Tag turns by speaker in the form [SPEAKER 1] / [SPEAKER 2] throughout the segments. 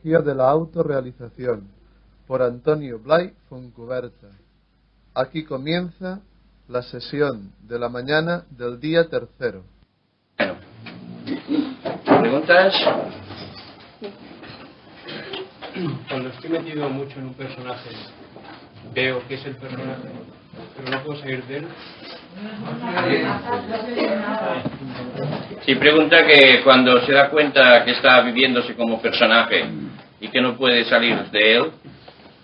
[SPEAKER 1] Psicología de la autorrealización, por Antonio Blay Foncuberta. Aquí comienza la sesión de la mañana del día 3.
[SPEAKER 2] Bueno, ¿preguntas?
[SPEAKER 3] Cuando estoy metido mucho en un personaje, veo que es el personaje, pero no puedo salir de él.
[SPEAKER 2] Si pregunta que cuando se da cuenta que está viviéndose como personaje y que no puede salir de él,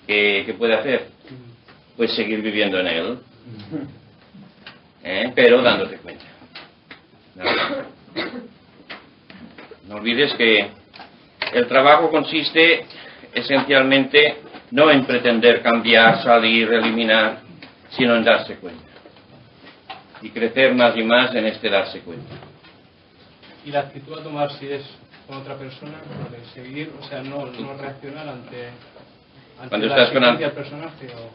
[SPEAKER 2] ¿qué puede hacer? Pues seguir viviendo en él, pero dándote cuenta. No olvides que el trabajo consiste esencialmente no en pretender cambiar, salir, eliminar, sino en darse cuenta. Y crecer más y más en este darse cuenta.
[SPEAKER 3] Y la actitud a tomar si es con otra persona, de seguir, o sea, no reaccionar ante
[SPEAKER 2] cuando
[SPEAKER 3] la
[SPEAKER 2] estás
[SPEAKER 3] existencia del personaje o...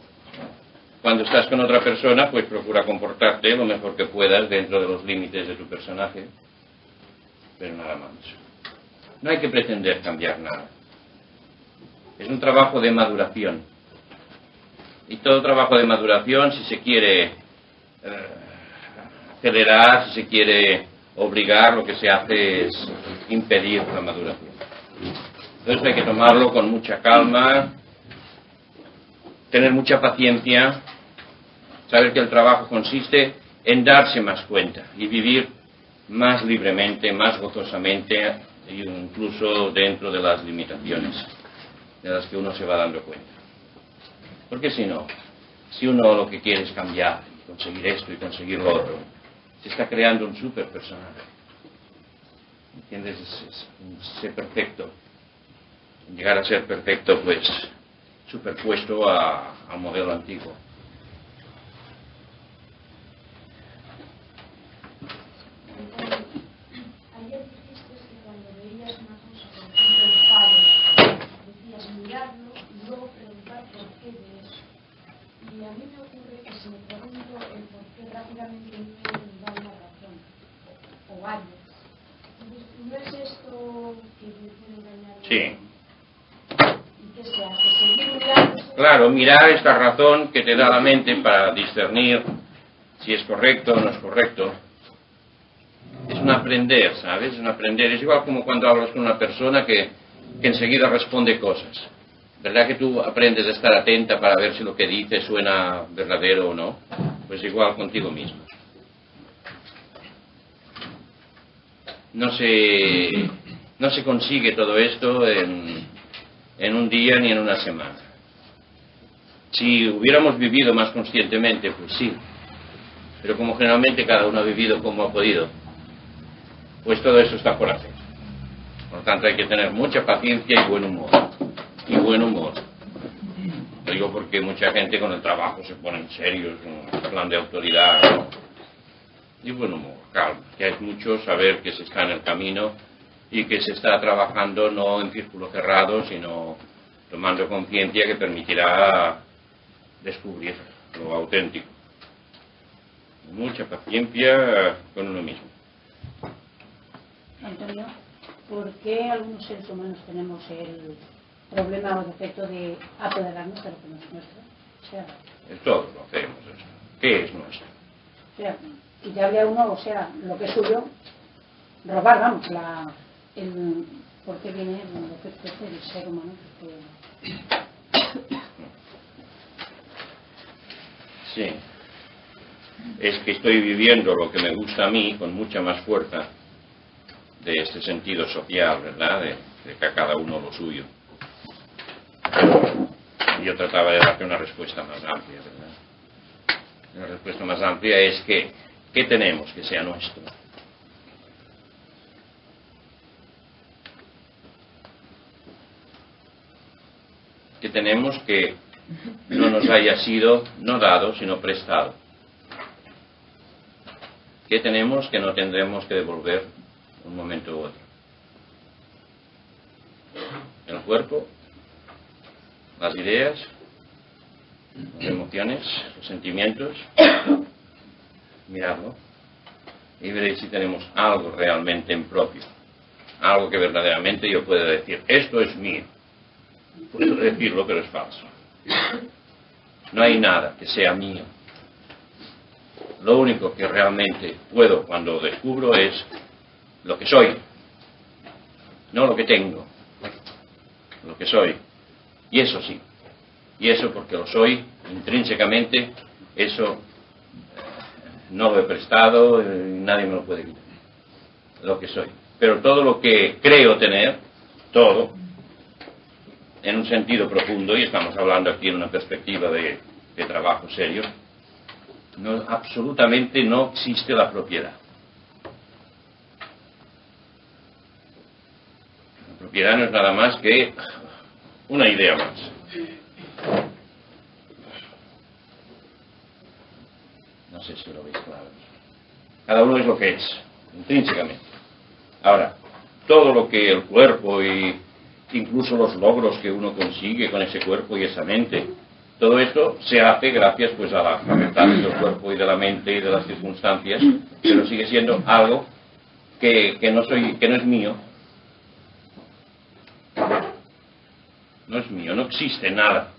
[SPEAKER 2] Cuando estás con otra persona, pues procura comportarte lo mejor que puedas dentro de los límites de tu personaje, pero nada más. No hay que pretender cambiar nada. Es un trabajo de maduración. Y todo trabajo de maduración, si se quiere acelerar, si se quiere obligar, lo que se hace es impedir la maduración. Entonces hay que tomarlo con mucha calma, tener mucha paciencia, saber que el trabajo consiste en darse más cuenta y vivir más libremente, más gozosamente, incluso dentro de las limitaciones de las que uno se va dando cuenta. Porque si no, si uno lo que quiere es cambiar, conseguir esto y conseguir lo otro, se está creando un super personaje. ¿Entiendes? Es ser perfecto. Llegar a ser perfecto, pues, superpuesto al modelo antiguo.
[SPEAKER 4] Ayer dijiste que cuando veías una cosa, por ejemplo, el padre, decías mirarlo y luego preguntar por qué de eso. Y a mí me ocurre que si me pregunto el por qué rápidamente me da una razón, o varias. Entonces, ¿no es esto que me puede engañar?
[SPEAKER 2] Sí.
[SPEAKER 4] ¿Y qué se hace? ¿Seguir mirando?
[SPEAKER 2] Claro, mirar esta razón que te da la mente para discernir si es correcto o no es correcto. Es un aprender, ¿sabes? Es un aprender. Es igual como cuando hablas con una persona que enseguida responde cosas. ¿Verdad que tú aprendes a estar atenta para ver si lo que dice suena verdadero o no? Pues igual contigo mismo. No se consigue todo esto en un día ni en una semana. Si hubiéramos vivido más conscientemente, pues sí. Pero como generalmente cada uno ha vivido como ha podido, pues todo eso está por hacer. Por lo tanto hay que tener mucha paciencia y buen humor. Y buen humor. Lo digo porque mucha gente con el trabajo se pone en serio, es un plan de autoridad, ¿no? Y buen humor, calma. Que hay mucho saber que se está en el camino y que se está trabajando no en círculo cerrado, sino tomando conciencia que permitirá descubrir lo auténtico. Mucha paciencia con uno mismo.
[SPEAKER 5] Antonio, ¿por qué algunos seres humanos tenemos el problema o defecto de apoderarnos de lo que no es nuestro? O sea,
[SPEAKER 2] Todos lo hacemos. ¿Qué es nuestro?
[SPEAKER 5] O sea, y te habla uno, o sea, lo que es suyo, robar, vamos, ¿por qué viene el defecto del ser humano?
[SPEAKER 2] Sí. Es que estoy viviendo lo que me gusta a mí con mucha más fuerza de este sentido social, ¿verdad? De que a cada uno lo suyo. Y yo trataba de darte una respuesta más amplia, ¿verdad? La respuesta más amplia es que ¿qué tenemos que sea nuestro? ¿Qué tenemos que no nos haya sido no dado, sino prestado? ¿Qué tenemos que no tendremos que devolver un momento u otro? El cuerpo, las ideas, las emociones, los sentimientos. Miradlo y veréis si tenemos algo realmente en propio, algo que verdaderamente yo pueda decir, esto es mío, Puedo decirlo, pero es falso. No hay nada que sea mío. Lo único que realmente puedo cuando descubro es lo que soy, no lo que tengo, lo que soy. Y eso sí, y eso porque lo soy intrínsecamente, eso no lo he prestado y nadie me lo puede quitar, lo que soy. Pero todo lo que creo tener, todo, en un sentido profundo, y estamos hablando aquí en una perspectiva de trabajo serio, no, absolutamente no existe la propiedad. La propiedad no es nada más que una idea más. No sé si lo veis claro. Cada uno es lo que es, intrínsecamente. Ahora, todo lo que el cuerpo y incluso los logros que uno consigue con ese cuerpo y esa mente, todo esto se hace gracias pues a las facultades del cuerpo y de la mente y de las circunstancias, pero sigue siendo algo que no es mío. No es mío, no existe nada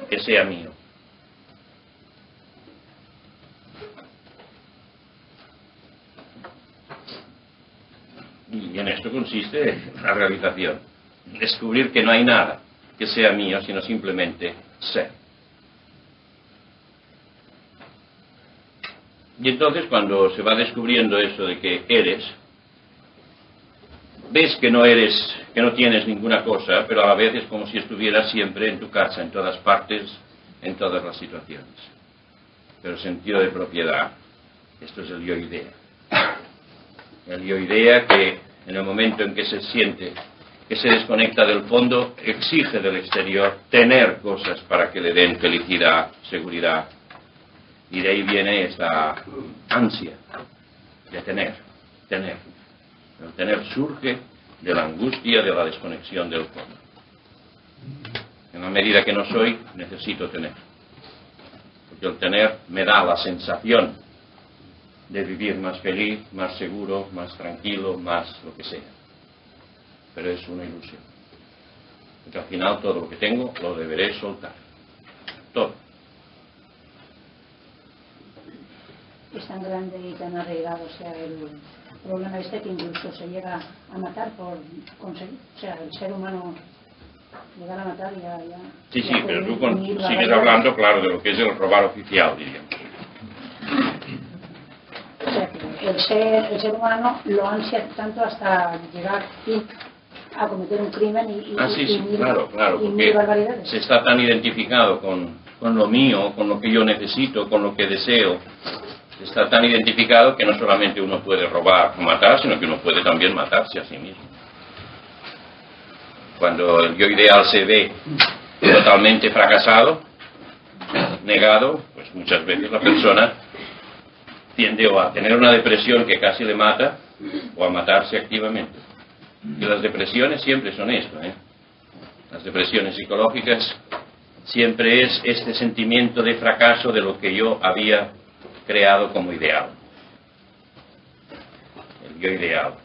[SPEAKER 2] que sea mío. Y en esto consiste la realización. Descubrir que no hay nada que sea mío, sino simplemente ser. Y entonces cuando se va descubriendo eso de que eres, ves que no eres, que no tienes ninguna cosa, pero a la vez es como si estuvieras siempre en tu casa, en todas partes, en todas las situaciones. Pero el sentido de propiedad, esto es el yo-idea. El yo-idea que en el momento en que se siente que se desconecta del fondo, exige del exterior tener cosas para que le den felicidad, seguridad. Y de ahí viene esta ansia de tener. El tener surge de la angustia, de la desconexión del fondo. En la medida que no soy, necesito tener. Porque el tener me da la sensación de vivir más feliz, más seguro, más tranquilo, más lo que sea. Pero es una ilusión. Porque al final todo lo que tengo lo deberé soltar. Todo.
[SPEAKER 5] Es tan grande y tan arraigado, o sea, el problema este que incluso se llega a matar por conseguir. O sea, el ser humano llegar a matar ya...
[SPEAKER 2] Sí, pero tú sigues hablando, claro, de lo que es el robar oficial, diríamos.
[SPEAKER 5] O sea, que el ser humano lo ansia tanto hasta llegar a cometer un crimen y
[SPEAKER 2] claro, porque
[SPEAKER 5] barbaridades.
[SPEAKER 2] Se está tan identificado con lo mío, con lo que yo necesito, con lo que deseo. Está tan identificado que no solamente uno puede robar o matar, sino que uno puede también matarse a sí mismo. Cuando el yo ideal se ve totalmente fracasado, negado, pues muchas veces la persona tiende o a tener una depresión que casi le mata o a matarse activamente. Y las depresiones siempre son esto, Las depresiones psicológicas siempre es este sentimiento de fracaso de lo que yo había creado como ideal. El yo ideal.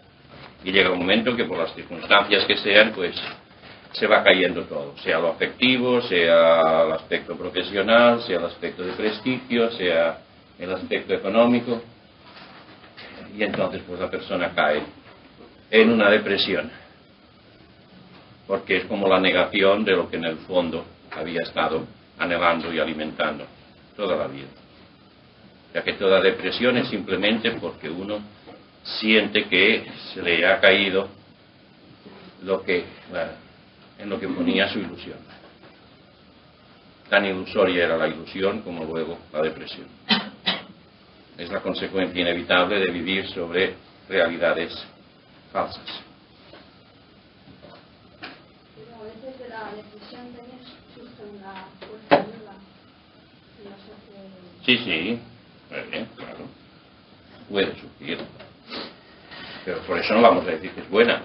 [SPEAKER 2] Y llega un momento que por las circunstancias que sean, pues se va cayendo todo. Sea lo afectivo, sea el aspecto profesional, sea el aspecto de prestigio, sea el aspecto económico. Y entonces pues la persona cae en una depresión. Porque es como la negación de lo que en el fondo había estado anhelando y alimentando toda la vida. Ya que toda depresión es simplemente porque uno siente que se le ha caído en lo que ponía su ilusión. Tan ilusoria era la ilusión como luego la depresión. Es la consecuencia inevitable de vivir sobre realidades falsas.
[SPEAKER 4] Pero a veces de la depresión también surge una fuerza nueva.
[SPEAKER 2] Sí, claro. Puede surgir. Pero por eso no vamos a decir que es buena.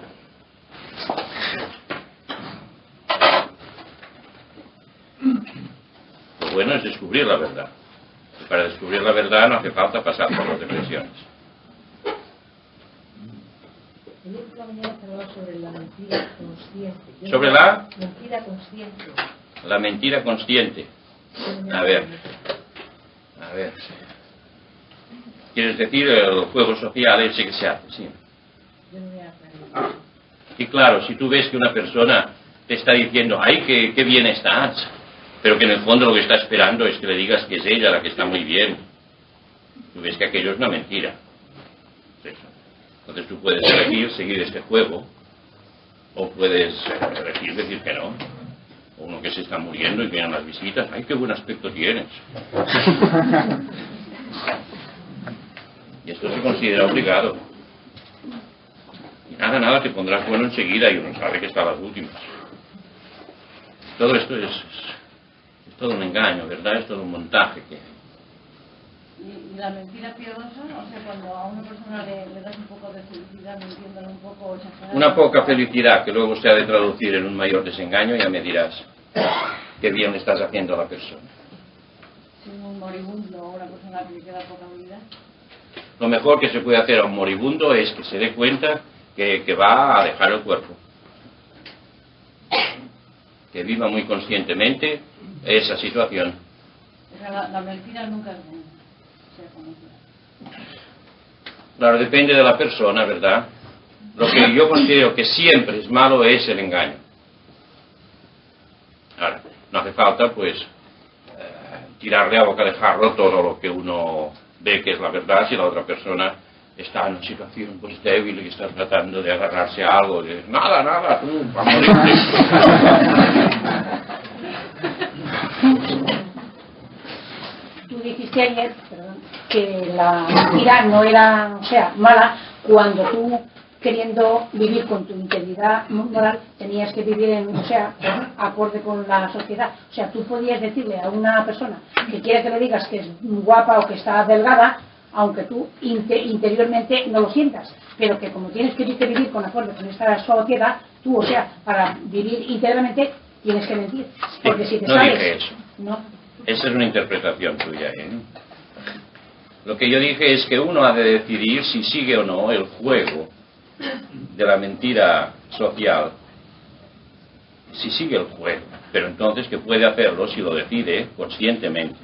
[SPEAKER 2] Lo bueno es descubrir la verdad. Y para descubrir la verdad no hace falta pasar por las depresiones.
[SPEAKER 4] esta mañana se hablaba sobre la mentira consciente.
[SPEAKER 2] ¿Sobre la?
[SPEAKER 4] Mentira consciente.
[SPEAKER 2] La mentira consciente. A ver. ¿Quieres decir el juego social ese que se hace? Sí.
[SPEAKER 4] Yo no voy a aclarar.
[SPEAKER 2] Y claro, si tú ves que una persona te está diciendo, ay, qué bien estás, pero que en el fondo lo que está esperando es que le digas que es ella la que está muy bien, tú ves que aquello es una mentira. Entonces tú puedes elegir seguir este juego, o puedes elegir decir que no. O uno que se está muriendo y vienen las visitas, ay, qué buen aspecto tienes. Y esto se considera obligado. Y nada, te pondrás bueno enseguida y uno sabe que está a las últimas. Todo esto es todo un engaño, ¿verdad? Es todo un montaje que...
[SPEAKER 5] Y la mentira piadosa, o sea, cuando a una persona le das un poco de felicidad, mintiéndole un poco, exagerando...
[SPEAKER 2] Una poca felicidad que luego se ha de traducir en un mayor desengaño, ya me dirás qué bien le estás haciendo a la persona.
[SPEAKER 5] Si un moribundo o una persona que le queda poca vida...
[SPEAKER 2] Lo mejor que se puede hacer a un moribundo es que se dé cuenta que va a dejar el cuerpo. Que viva muy conscientemente esa situación.
[SPEAKER 5] O sea, la mentira nunca es buena.
[SPEAKER 2] Claro, depende de la persona, ¿verdad? Lo que yo considero que siempre es malo es el engaño. Ahora, no hace falta, pues, tirarle a boca de jarro todo lo que uno ve que es la verdad si la otra persona está en una situación pues débil y está tratando de agarrarse a algo. De, nada, tú, a morirte.
[SPEAKER 5] Tú dijiste ayer, que la mentira no era, o sea, mala cuando tú, queriendo vivir con tu integridad moral, tenías que vivir en, o sea, acorde con la sociedad. O sea, tú podías decirle a una persona que quiere que le digas que es guapa o que está delgada, aunque tú interiormente no lo sientas, pero que como tienes que vivir con acorde con esta sociedad, tú, o sea, para vivir íntegramente tienes que mentir. Porque si te
[SPEAKER 2] no
[SPEAKER 5] sales...
[SPEAKER 2] dije eso.
[SPEAKER 5] No.
[SPEAKER 2] Esa es una interpretación tuya, ¿eh? Lo que yo dije es que uno ha de decidir si sigue o no el juego de la mentira social, si sigue el juego, pero entonces que puede hacerlo si lo decide conscientemente.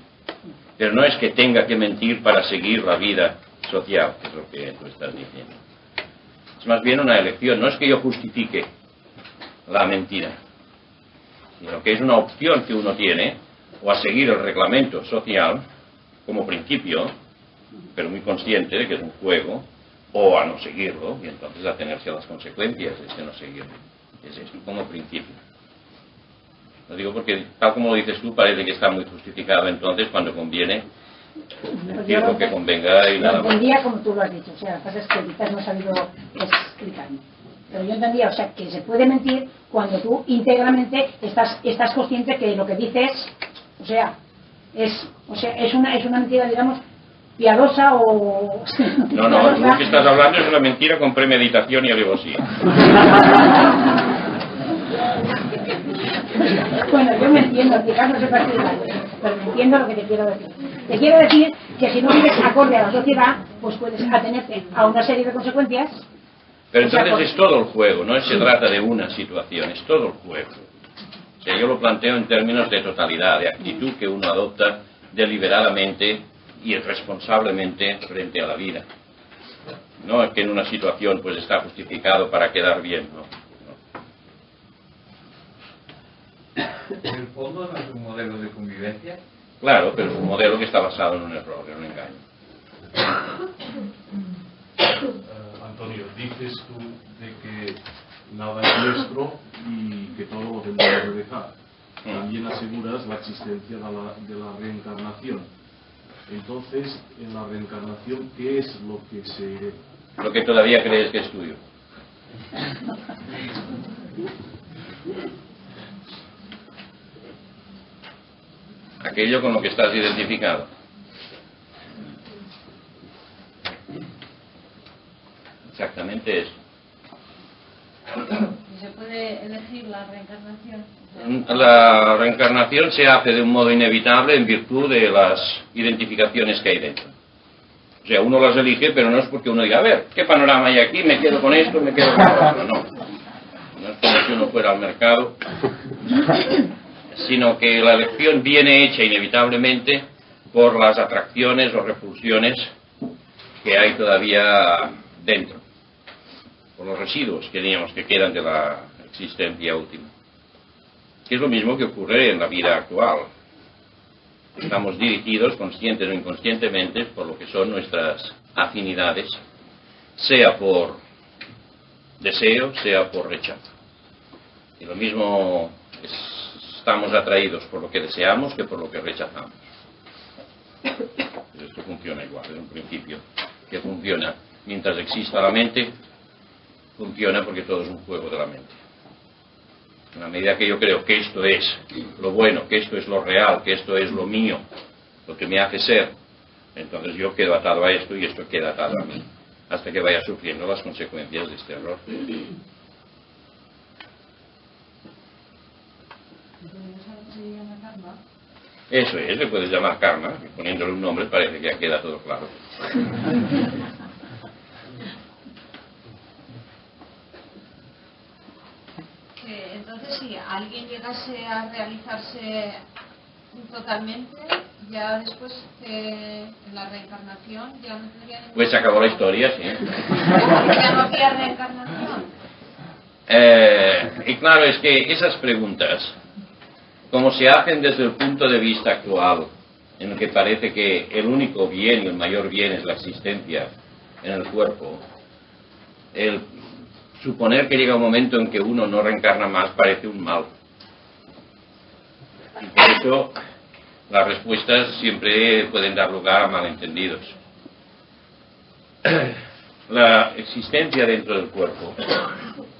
[SPEAKER 2] Pero no es que tenga que mentir para seguir la vida social, que es lo que tú estás diciendo. Es más bien una elección, no es que yo justifique la mentira, sino que es una opción que uno tiene, o a seguir el reglamento social como principio, pero muy consciente de que es un juego, o a no seguirlo, y entonces atenerse a las consecuencias de ese no seguirlo. Es esto como principio. Lo digo porque, tal como lo dices tú, parece que está muy justificado entonces cuando conviene decir lo que convenga y nada más.
[SPEAKER 5] Yo entendía como tú lo has dicho, o sea, lo que pasa es que quizás no he sabido explicarme. Pero yo entendía, o sea, que se puede mentir cuando tú íntegramente estás consciente que lo que dices, o sea, es una mentira, digamos, piadosa o...
[SPEAKER 2] No, lo que estás hablando es una mentira con premeditación y alevosía.
[SPEAKER 5] Bueno, yo me entiendo, quizás no sé particular, pero me entiendo lo que te quiero decir. Te quiero decir que si no vives acorde a la sociedad, pues puedes atenerte a una serie de consecuencias.
[SPEAKER 2] Pero entonces es todo el juego, no se trata de una situación, es todo el juego. O sea, yo lo planteo en términos de totalidad, de actitud que uno adopta deliberadamente y responsablemente frente a la vida. No es que en una situación pues está justificado para quedar bien, no.
[SPEAKER 6] ¿En el fondo no es un modelo de convivencia?
[SPEAKER 2] Claro, pero es un modelo que está basado en un error, en un engaño.
[SPEAKER 7] Antonio, dices tú de que nada es nuestro y que todo lo tendremos que dejar. También aseguras la existencia de la reencarnación. Entonces, en la reencarnación, ¿qué es lo que se hereda?
[SPEAKER 2] Lo que todavía crees que es tuyo. Aquello con lo que estás identificado. Exactamente eso.
[SPEAKER 5] ¿Se puede elegir la reencarnación?
[SPEAKER 2] La reencarnación se hace de un modo inevitable en virtud de las identificaciones que hay dentro. O sea, uno las elige, pero no es porque uno diga, a ver, ¿qué panorama hay aquí? Me quedo con esto, me quedo con lo otro. No. No es como si uno fuera al mercado, sino que la elección viene hecha inevitablemente por las atracciones o repulsiones que hay todavía dentro, por los residuos que digamos que quedan de la existencia última. Que es lo mismo que ocurre en la vida actual. Estamos dirigidos, conscientes o inconscientemente, por lo que son nuestras afinidades, sea por deseo, sea por rechazo. Y lo mismo estamos atraídos por lo que deseamos que por lo que rechazamos. Esto funciona igual, es un principio que funciona. Mientras exista la mente, funciona porque todo es un juego de la mente. En la medida que yo creo que esto es lo bueno, que esto es lo real, que esto es lo mío, lo que me hace ser, entonces yo quedo atado a esto y esto queda atado a mí, hasta que vaya sufriendo las consecuencias de este error. Eso es, le puedes llamar karma, y poniéndole un nombre parece que ya queda todo claro.
[SPEAKER 4] Entonces, si alguien llegase a realizarse totalmente, ya después en la reencarnación ya no tendría ningún...
[SPEAKER 2] Pues se acabó la historia, sí.
[SPEAKER 4] Ya no había reencarnación.
[SPEAKER 2] Y claro, es que esas preguntas, como se hacen desde el punto de vista actual, en el que parece que el único bien y el mayor bien es la existencia en el cuerpo, el suponer que llega un momento en que uno no reencarna más parece un mal. Y por eso las respuestas siempre pueden dar lugar a malentendidos. La existencia dentro del cuerpo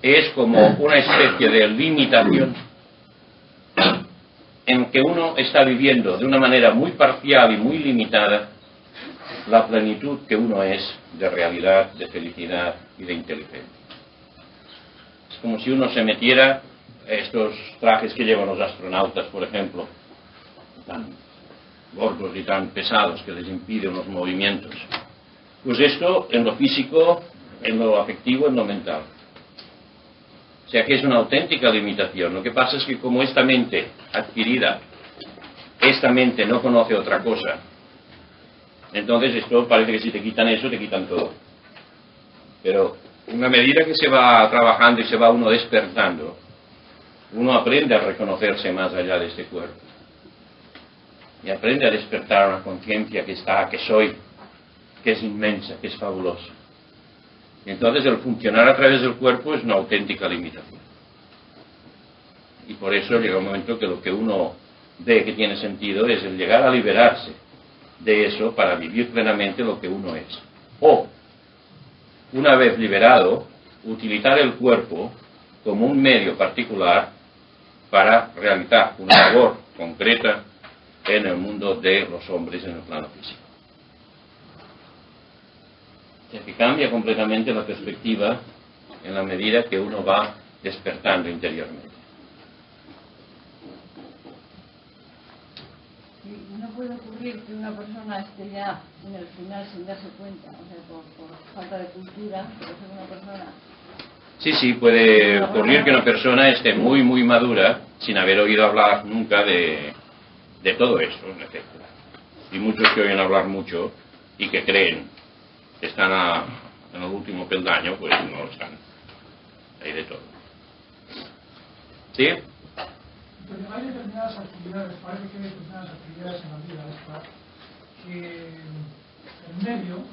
[SPEAKER 2] es como una especie de limitación en que uno está viviendo de una manera muy parcial y muy limitada la plenitud que uno es de realidad, de felicidad y de inteligencia. Es como si uno se metiera estos trajes que llevan los astronautas, por ejemplo, tan gordos y tan pesados que les impiden los movimientos. Pues esto en lo físico, en lo afectivo, en lo mental. O sea que es una auténtica limitación. Lo que pasa es que como esta mente adquirida, esta mente no conoce otra cosa, entonces esto parece que si te quitan eso, te quitan todo. Pero en la medida que se va trabajando y se va uno despertando, uno aprende a reconocerse más allá de este cuerpo. Y aprende a despertar una conciencia que está, que soy, que es inmensa, que es fabulosa. Y entonces el funcionar a través del cuerpo es una auténtica limitación. Y por eso llega un momento que lo que uno ve que tiene sentido es el llegar a liberarse de eso para vivir plenamente lo que uno es. O, una vez liberado, utilizar el cuerpo como un medio particular para realizar una labor concreta en el mundo de los hombres en el plano físico. O sea que cambia completamente la perspectiva en la medida que uno va despertando interiormente.
[SPEAKER 8] ¿No puede ocurrir que una persona esté ya en el final sin darse cuenta? O sea, por falta de cultura, por ser una persona...
[SPEAKER 2] Sí, puede ocurrir que una persona esté muy, muy madura sin haber oído hablar nunca de todo esto, etc. Y muchos que oyen hablar mucho y que creen que están en el último peldaño, pues no lo están. Hay de todo. ¿Sí?
[SPEAKER 9] Pero hay determinadas actividades, parece que hay determinadas actividades en la vida esta, que el medio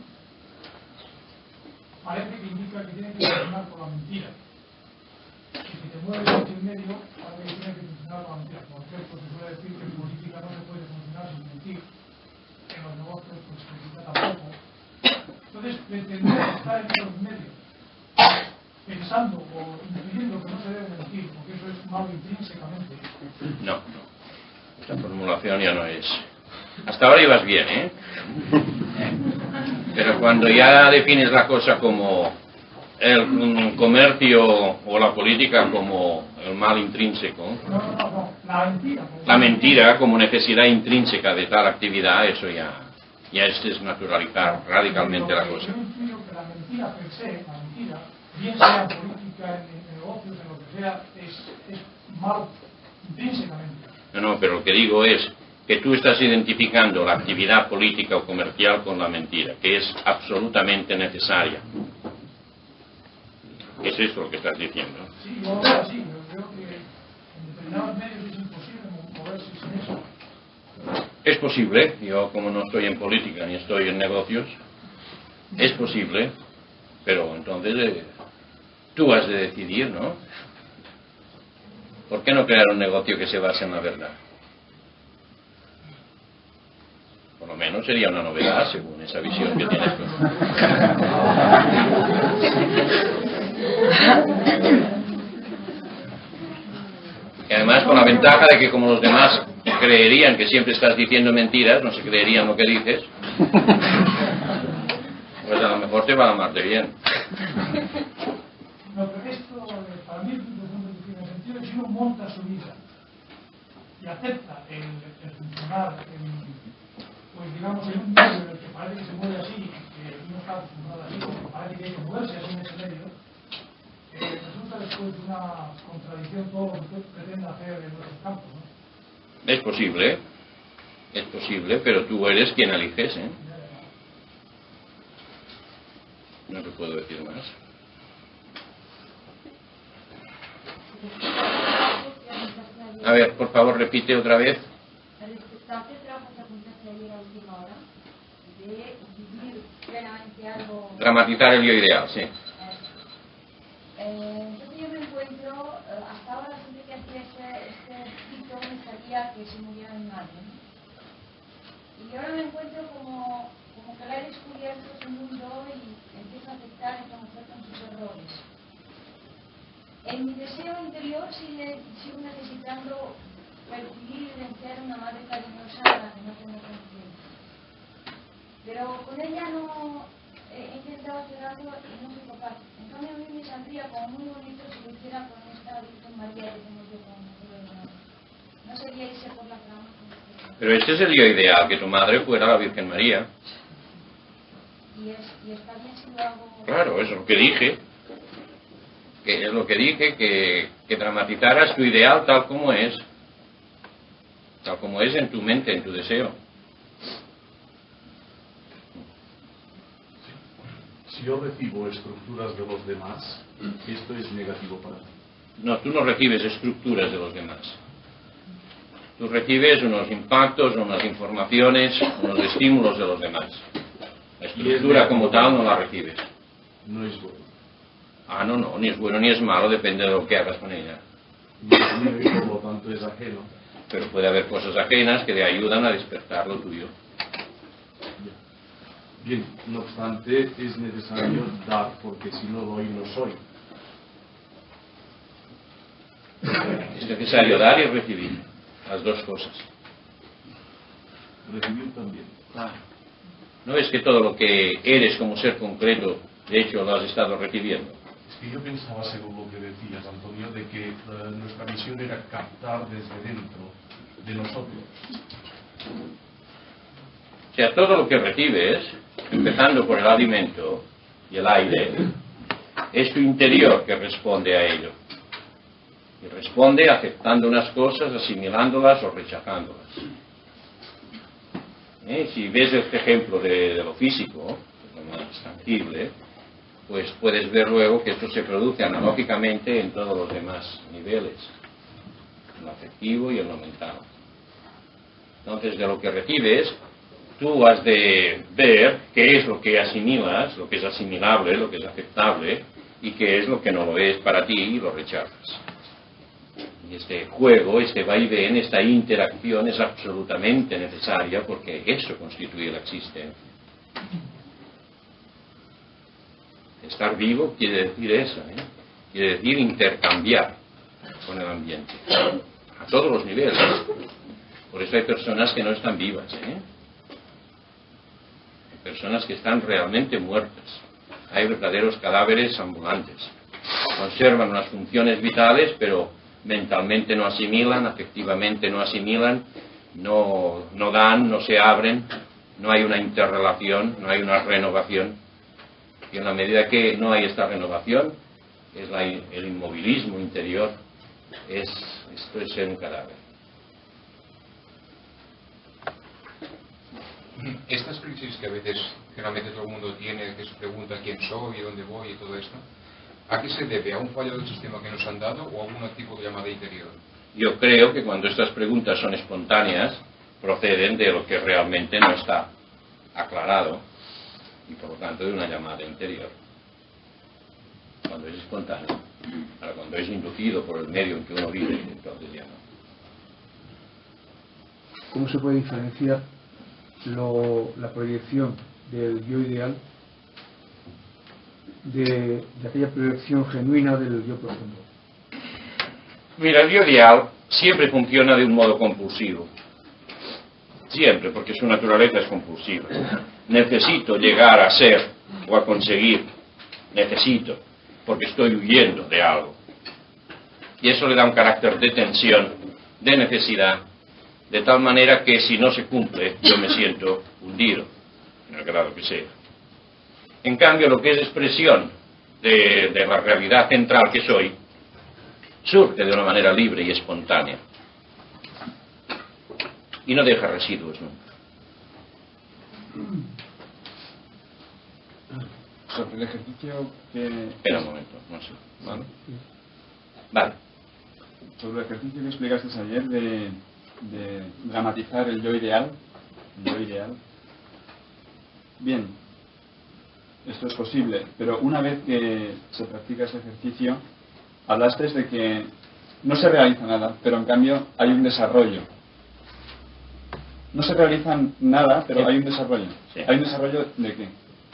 [SPEAKER 9] parece que indica que tiene que funcionar por la mentira. Y si te mueves hacia el medio, parece que tiene que funcionar por la mentira. Por ejemplo, se suele decir que en política no se puede funcionar sin mentir. En los negocios, pues quizá tampoco. Entonces, pretender estar en los medios, pensando o influyendo que no se debe mentir, porque eso es malo intrínsecamente.
[SPEAKER 2] No. Esta formulación ya no es. Hasta ahora ibas bien, ¿eh? Pero cuando ya defines la cosa como el comercio o la política como el mal intrínseco,
[SPEAKER 9] No. La mentira.
[SPEAKER 2] La mentira como necesidad intrínseca de tal actividad, eso ya Ya es desnaturalizar radicalmente la cosa.
[SPEAKER 9] Yo intuyo que la mentira per se, la mentira, bien sea en política, en negocios, en lo que sea, es malo, intrínsecamente.
[SPEAKER 2] No, pero lo que digo es que tú estás identificando la actividad política o comercial con la mentira, que es absolutamente necesaria. ¿Es eso lo que estás diciendo?
[SPEAKER 9] Sí, yo veo así, yo creo que en determinados medios es imposible moverse sin eso.
[SPEAKER 2] Es posible, yo como no estoy en política ni estoy en negocios, es posible, pero entonces tú has de decidir, ¿no? ¿Por qué no crear un negocio que se base en la verdad? Por lo menos sería una novedad según esa visión que tienes tú. Y además con la ventaja de que como los demás creerían que siempre estás diciendo mentiras, no se creerían lo que dices, pues a lo mejor te va a amarte bien.
[SPEAKER 9] No, pero esto, para mí, desde un punto de vista de sentido, si uno monta su vida y acepta el funcionar, pues digamos, en un medio en el que parece que se mueve así, que uno está acostumbrado así, que parece que hay que moverse así en ese medio, resulta después de una contradicción todo lo que usted pretende hacer en otros campos, ¿no?
[SPEAKER 2] Es posible, pero tú eres quien eliges, ¿eh? No te puedo decir más. A ver, por favor, repite otra vez.
[SPEAKER 4] Respecto al trabajo que apuntaste ayer a última hora, de vivir plenamente algo...
[SPEAKER 2] Dramatizar el yo ideal, sí.
[SPEAKER 4] Entonces yo me encuentro, hasta ahora siempre que hacía este escrito me salía que se muriera mi madre, ¿no? Y ahora me encuentro como que la he descubierto ese mundo y empiezo a aceptar a esta mujer con sus errores. En mi deseo interior sigo necesitando percibir y vencer una madre cariñosa a la que no tengo conciencia. Pero con ella no he intentado hacerlo y no soy capaz. En cambio a mí me saldría como muy bonito si lo hiciera con esta Virgen María que tengo yo con el hermano. No sería irse por la trama.
[SPEAKER 2] Pero este es el yo ideal, que tu madre fuera la Virgen María.
[SPEAKER 4] Y está bien si lo hago...
[SPEAKER 2] Claro, eso es lo que dije. Que es lo que dije, que dramatizaras tu ideal tal como es en tu mente, en tu deseo.
[SPEAKER 7] Si yo recibo estructuras de los demás, esto es negativo para mí.
[SPEAKER 2] No, tú no recibes estructuras de los demás. Tú recibes unos impactos, unas informaciones, unos estímulos de los demás. La estructura como tal no la recibes.
[SPEAKER 7] No es bueno.
[SPEAKER 2] Ah, no, ni es bueno ni es malo, depende de lo que hagas con ella.
[SPEAKER 7] No es mío y por lo tanto es ajeno.
[SPEAKER 2] Pero puede haber cosas ajenas que te ayudan a despertar lo tuyo.
[SPEAKER 7] Bien, no obstante, es necesario dar, porque si no doy, no soy.
[SPEAKER 2] Es necesario dar y recibir, las dos cosas.
[SPEAKER 7] Recibir también.
[SPEAKER 2] Claro. ¿No es que todo lo que eres como ser concreto, de hecho, lo has estado recibiendo?
[SPEAKER 7] Es que yo pensaba, según lo que decías, Antonio, de que nuestra misión era captar desde dentro de nosotros.
[SPEAKER 2] O sea, todo lo que recibes, empezando por el alimento y el aire, es tu interior que responde a ello. Y responde aceptando unas cosas, asimilándolas o rechazándolas. Si ves este ejemplo de lo físico, lo más tangible, pues puedes ver luego que esto se produce analógicamente en todos los demás niveles, en lo afectivo y en lo mental. Entonces, de lo que recibes, tú has de ver qué es lo que asimilas, lo que es asimilable, lo que es aceptable, y qué es lo que no lo es para ti y lo rechazas. Y este juego, este vaivén, esta interacción es absolutamente necesaria porque eso constituye la existencia. Estar vivo quiere decir eso, quiere decir intercambiar con el ambiente, a todos los niveles. Por eso hay personas que no están vivas, hay personas que están realmente muertas. Hay verdaderos cadáveres ambulantes. Conservan unas funciones vitales, pero mentalmente no asimilan, afectivamente no asimilan, no dan, no se abren, no hay una interrelación, no hay una renovación. Y en la medida que no hay esta renovación, es el inmovilismo interior, esto es ser un cadáver.
[SPEAKER 10] Estas crisis que a veces, generalmente todo el mundo tiene, que se pregunta quién soy, dónde voy y todo esto, ¿a qué se debe? ¿A un fallo del sistema que nos han dado o a algún tipo de llamada interior?
[SPEAKER 2] Yo creo que cuando estas preguntas son espontáneas, proceden de lo que realmente no está aclarado y por lo tanto de una llamada interior. Cuando es espontáneo. Ahora, cuando es inducido por el medio en que uno vive, entonces ya no.
[SPEAKER 11] ¿Cómo se puede diferenciar la proyección del yo ideal de aquella proyección genuina del yo profundo?
[SPEAKER 2] Mira, el yo ideal siempre funciona de un modo compulsivo. Siempre, porque su naturaleza es compulsiva. Necesito llegar a ser o a conseguir. Necesito, porque estoy huyendo de algo. Y eso le da un carácter de tensión, de necesidad, de tal manera que si no se cumple, yo me siento hundido, en el grado que sea. En cambio, lo que es expresión de la realidad central que soy, surge de una manera libre y espontánea. Y no deja residuos nunca.
[SPEAKER 12] Sobre el ejercicio que...
[SPEAKER 2] Espera un momento, no sé. ¿Vale? Vale.
[SPEAKER 12] Sobre el ejercicio que explicaste ayer de dramatizar el yo ideal. El yo ideal. Bien, esto es posible, pero una vez que se practica ese ejercicio, hablaste de que no se realiza nada, pero en cambio hay un desarrollo. No se realiza nada, pero hay un desarrollo.
[SPEAKER 2] Sí.
[SPEAKER 12] ¿Hay un desarrollo de qué?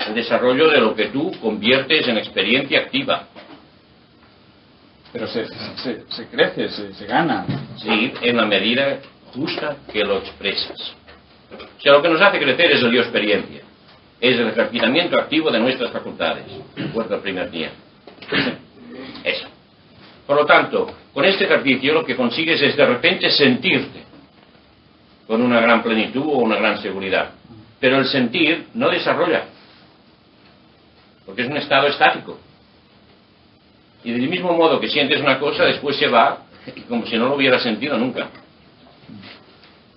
[SPEAKER 2] El desarrollo de lo que tú conviertes en experiencia activa.
[SPEAKER 12] Pero se crece, se gana.
[SPEAKER 2] Sí, en la medida justa que lo expresas. O sea, lo que nos hace crecer es el yo experiencia. Es el ejercitamiento activo de nuestras facultades. Recuerda el primer día. Eso. Por lo tanto, con este ejercicio lo que consigues es de repente sentirte con una gran plenitud o una gran seguridad. Pero el sentir no desarrolla. Porque es un estado estático. Y del mismo modo que sientes una cosa, después se va, y como si no lo hubiera sentido nunca.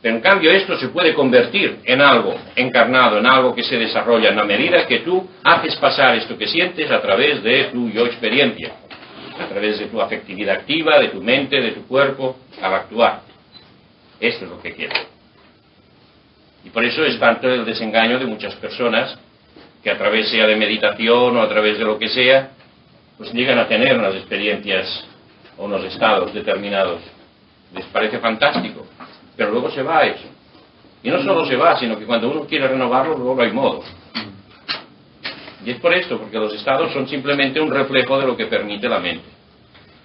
[SPEAKER 2] Pero en cambio esto se puede convertir en algo encarnado, en algo que se desarrolla en la medida que tú haces pasar esto que sientes a través de tu yo experiencia, a través de tu afectividad activa, de tu mente, de tu cuerpo, al actuar. Esto es lo que quiero. Y por eso es tanto el desengaño de muchas personas que a través sea de meditación o a través de lo que sea, pues llegan a tener unas experiencias o unos estados determinados. Les parece fantástico, pero luego se va eso. Y no solo se va, sino que cuando uno quiere renovarlo, luego no hay modo. Y es por esto, porque los estados son simplemente un reflejo de lo que permite la mente.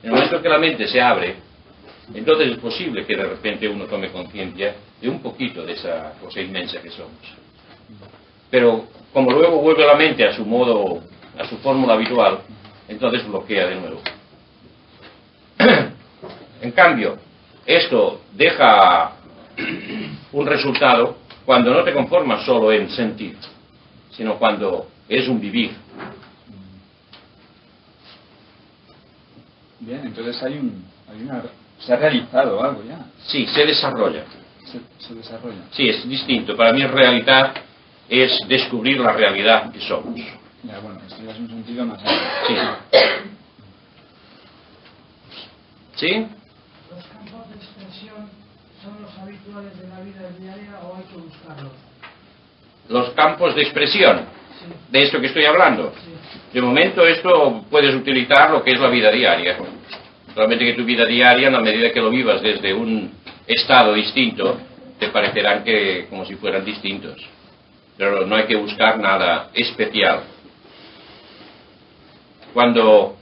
[SPEAKER 2] En el momento que la mente se abre, entonces es posible que de repente uno tome conciencia de un poquito de esa cosa inmensa que somos. Pero como luego vuelve la mente a su modo, a su fórmula habitual, entonces bloquea de nuevo. En cambio, esto deja un resultado cuando no te conformas solo en sentir, sino cuando es un vivir.
[SPEAKER 12] Bien, entonces se ha realizado algo ya.
[SPEAKER 2] Sí, se desarrolla.
[SPEAKER 12] Se desarrolla.
[SPEAKER 2] Sí, es distinto. Para mí realidad es descubrir la realidad que somos.
[SPEAKER 12] Ya, bueno, esto ya es un sentido más amplio.
[SPEAKER 2] Sí. ¿Sí?
[SPEAKER 9] ¿Los campos de expresión son los habituales de la vida diaria o hay que buscarlos?
[SPEAKER 2] Los campos de expresión,
[SPEAKER 9] Sí.
[SPEAKER 2] de esto que estoy hablando.
[SPEAKER 9] Sí.
[SPEAKER 2] De momento esto puedes utilizar lo que es la vida diaria. Solamente que tu vida diaria, en la medida que lo vivas desde un estado distinto, te parecerán que como si fueran distintos. Pero no hay que buscar nada especial. Cuando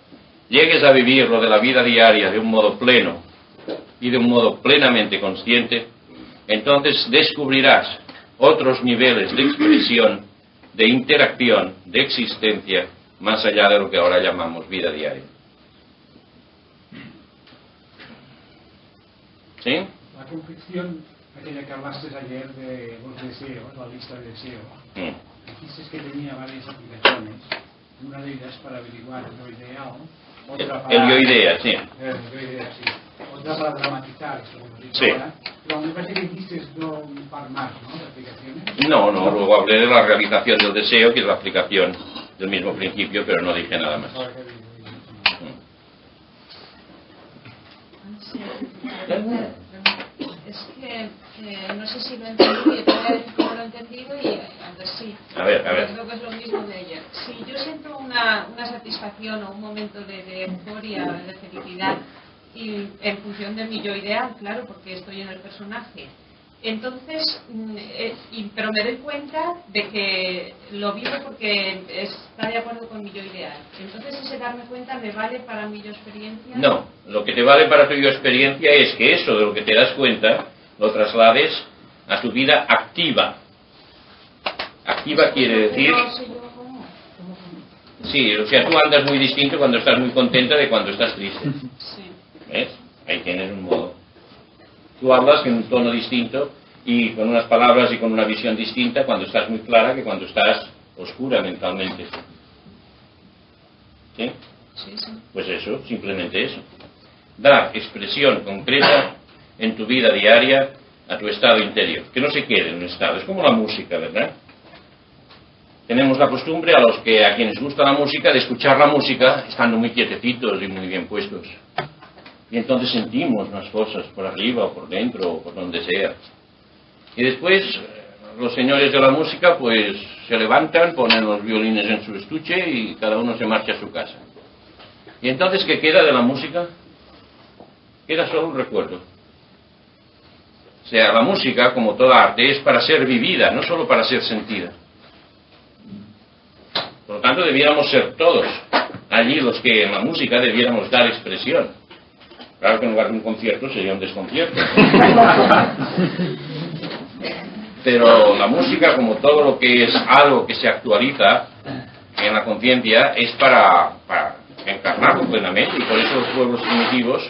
[SPEAKER 2] llegues a vivir lo de la vida diaria de un modo pleno y de un modo plenamente consciente, entonces descubrirás otros niveles de expresión, de interacción, de existencia, más allá de lo que ahora llamamos vida diaria. ¿Sí?
[SPEAKER 9] La convicción aquella que hablaste ayer de los deseos, la lista de deseos. Dijiste que tenía varias aplicaciones. Una de ellas para averiguar el yo ideal, otra para...
[SPEAKER 2] El yo idea, sí.
[SPEAKER 9] Otra para dramatizar, como digo
[SPEAKER 2] sí.
[SPEAKER 9] Ahora. Pero me parece que dijiste un par más, ¿no?, de aplicaciones.
[SPEAKER 2] No, luego hablé de la realización del deseo, que es la aplicación del mismo principio, pero no dije nada más.
[SPEAKER 8] Es que no sé si lo he entendido y te voy a decir cómo lo he entendido y a ver si.
[SPEAKER 2] A ver.
[SPEAKER 8] Creo que es lo mismo de ayer. Si yo siento una satisfacción o un momento de euforia, de felicidad, y en función de mi yo ideal, claro, porque estoy en el personaje. Entonces, pero me doy cuenta de que lo vivo porque está de acuerdo con mi yo ideal. Entonces, ese darme cuenta me vale para mi yo experiencia.
[SPEAKER 2] No, lo que te vale para tu yo experiencia es que eso de lo que te das cuenta lo traslades a tu vida activa. Activa quiere decir... Sí, o sea, tú andas muy distinto cuando estás muy contenta de cuando estás triste. ¿Ves? Ahí tienes un modo. Tú hablas en un tono distinto y con unas palabras y con una visión distinta cuando estás muy clara que cuando estás oscura mentalmente. ¿Sí?
[SPEAKER 8] Sí.
[SPEAKER 2] Pues eso, simplemente eso. Dar expresión concreta en tu vida diaria a tu estado interior. Que no se quede en un estado. Es como la música, ¿verdad? Tenemos la costumbre a quienes gusta la música de escuchar la música estando muy quietecitos y muy bien puestos. Y entonces sentimos las cosas por arriba o por dentro o por donde sea. Y después los señores de la música pues se levantan, ponen los violines en su estuche y cada uno se marcha a su casa. Y entonces, ¿qué queda de la música? Queda solo un recuerdo. O sea, la música, como toda arte, es para ser vivida, no solo para ser sentida. Por lo tanto, debiéramos ser todos allí los que en la música debiéramos dar expresión. Claro que en lugar de un concierto sería un desconcierto. Pero la música, como todo lo que es algo que se actualiza en la conciencia, es para encarnarlo plenamente. Y por eso los pueblos primitivos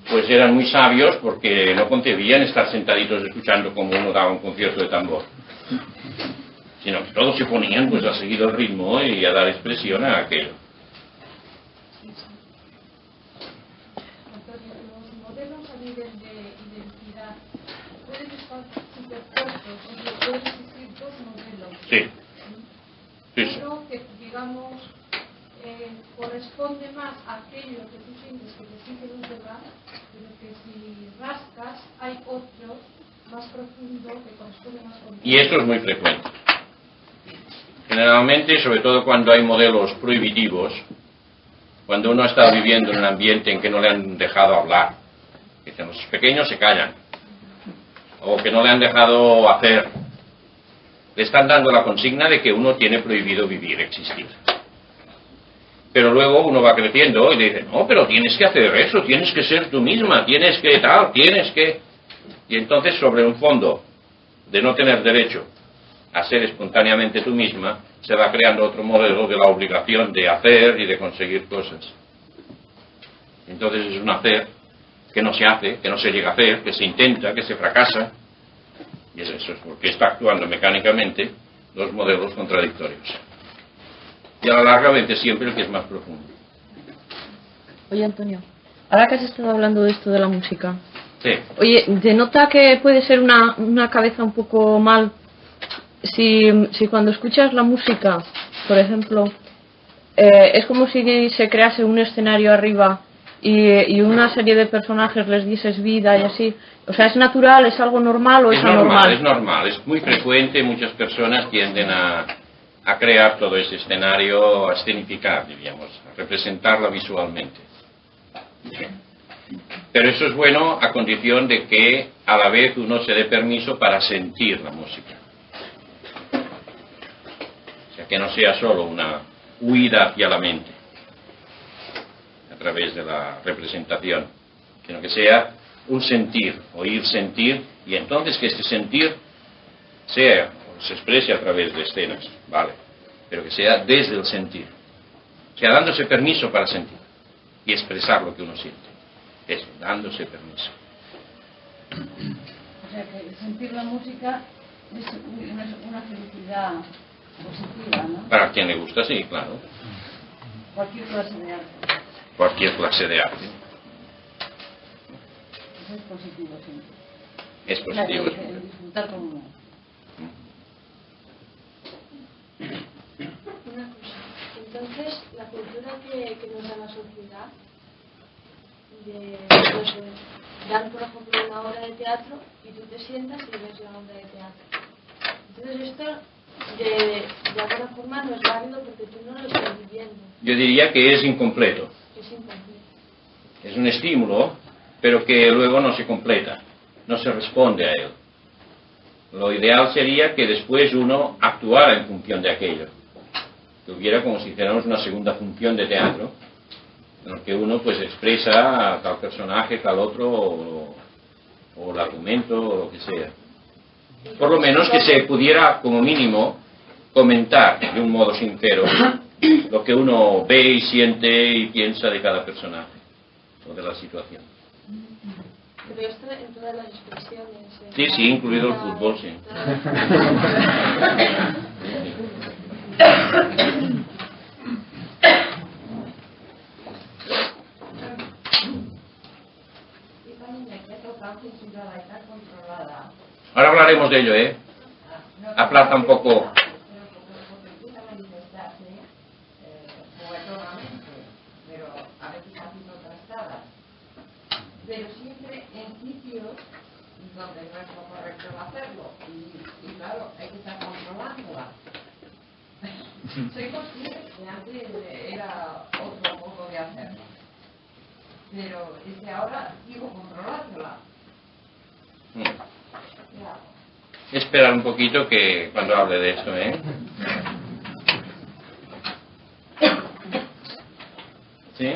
[SPEAKER 2] pues eran muy sabios, porque no concebían estar sentaditos escuchando como uno daba un concierto de tambor, sino que todos se ponían pues a seguir el ritmo y a dar expresión a aquello.
[SPEAKER 4] Los modelos a nivel de identidad pueden estar superpuestos, o sea, pueden existir dos modelos.
[SPEAKER 2] Sí.
[SPEAKER 4] Uno que, digamos, corresponde más a aquello que tú sientes que te sigue los demás, pero que si rascas hay otro más profundo que corresponde más con...
[SPEAKER 2] Y esto es muy frecuente. Generalmente, sobre todo cuando hay modelos prohibitivos, cuando uno está viviendo en un ambiente en que no le han dejado hablar, que los pequeños se callan, o que no le han dejado hacer, le están dando la consigna de que uno tiene prohibido vivir, existir. Pero luego uno va creciendo y le dice, no, pero tienes que hacer eso, tienes que ser tú misma, tienes que tal, tienes que... Y entonces, sobre un fondo de no tener derecho a ser espontáneamente tú misma, se va creando otro modelo de la obligación de hacer y de conseguir cosas. Entonces es un hacer que no se hace, que no se llega a hacer, que se intenta, que se fracasa. Y es eso, es porque está actuando mecánicamente dos modelos contradictorios. Y a la larga vence siempre el que es más profundo.
[SPEAKER 13] Oye, Antonio, ahora que has estado hablando de esto de la música,
[SPEAKER 2] sí.
[SPEAKER 13] Oye, ¿denota que puede ser una cabeza un poco mal si cuando escuchas la música, por ejemplo, es como si se crease un escenario arriba y una serie de personajes les dieses vida y así? O sea, ¿es natural, es algo normal o es anormal?
[SPEAKER 2] Es normal, es muy frecuente, muchas personas tienden a crear todo ese escenario, a escenificar, diríamos, a representarlo visualmente. Pero eso es bueno a condición de que a la vez uno se dé permiso para sentir la música. O sea, que no sea solo una huida hacia la mente a través de la representación, sino que sea un sentir, oír sentir, y entonces que este sentir sea, se exprese a través de escenas, ¿vale? Pero que sea desde el sentir. O sea, dándose permiso para sentir y expresar lo que uno siente. Eso, dándose permiso.
[SPEAKER 5] sea que sentir la música es una felicidad positiva, ¿no?
[SPEAKER 2] Para quien le gusta, sí, claro.
[SPEAKER 5] Cualquier clase de arte.
[SPEAKER 2] Cualquier clase de arte.
[SPEAKER 5] Eso es positivo siempre.
[SPEAKER 2] Es positivo.
[SPEAKER 5] El disfrutar como...
[SPEAKER 4] Una cosa. Entonces, la cultura que nos da la sociedad, pues, dan, por ejemplo, una obra de teatro y tú te sientas y ves la obra de teatro. Entonces, esto de alguna forma no es válido porque tú no lo estás viviendo.
[SPEAKER 2] Yo diría que es incompleto.
[SPEAKER 4] Es incompleto.
[SPEAKER 2] Es un estímulo, pero que luego no se completa, no se responde a él. Lo ideal sería que después uno actuara en función de aquello. Que hubiera como si hiciéramos una segunda función de teatro, en la que uno pues expresa a tal personaje, tal otro, o el argumento, o lo que sea. Por lo menos que se pudiera, como mínimo, comentar de un modo sincero lo que uno ve y siente y piensa de cada personaje, o de la situación.
[SPEAKER 4] Pero esto en todas las expresiones.
[SPEAKER 2] Sí, sí, incluido el fútbol, sí. Ahora hablaremos de ello, ¿eh? Aplaza un poco.
[SPEAKER 14] Pero siempre en sitios donde no es lo correcto hacerlo. Y claro, hay que estar controlándola. Soy consciente que antes era otro modo de hacerlo. Pero es que ahora sigo controlándola.
[SPEAKER 2] Esperar un poquito que cuando hable de esto, ¿eh? ¿Sí?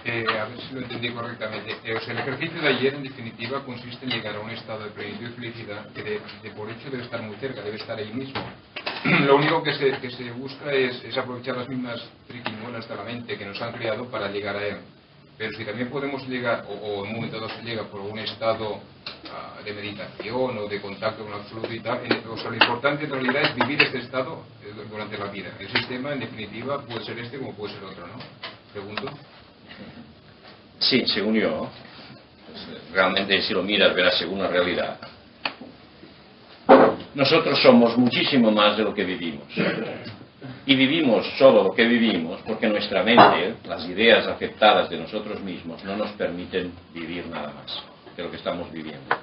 [SPEAKER 10] A ver si lo entendí correctamente. O sea, el ejercicio de ayer, en definitiva, consiste en llegar a un estado de plenitud y felicidad que de por hecho debe estar muy cerca, debe estar ahí mismo. Lo único que se busca es aprovechar las mismas triquiñuelas de la mente que nos han creado para llegar a él. Pero si también podemos llegar, o en un momento dado se llega por un estado de meditación o de contacto con el absoluto y tal, o sea, lo importante en realidad es vivir este estado durante la vida. El sistema, en definitiva, puede ser este como puede ser otro, ¿no? Pregunto.
[SPEAKER 2] Sí, según yo, pues, realmente si lo miras verás según la realidad. Nosotros somos muchísimo más de lo que vivimos. Y vivimos solo lo que vivimos porque nuestra mente, las ideas aceptadas de nosotros mismos, no nos permiten vivir nada más de lo que estamos viviendo.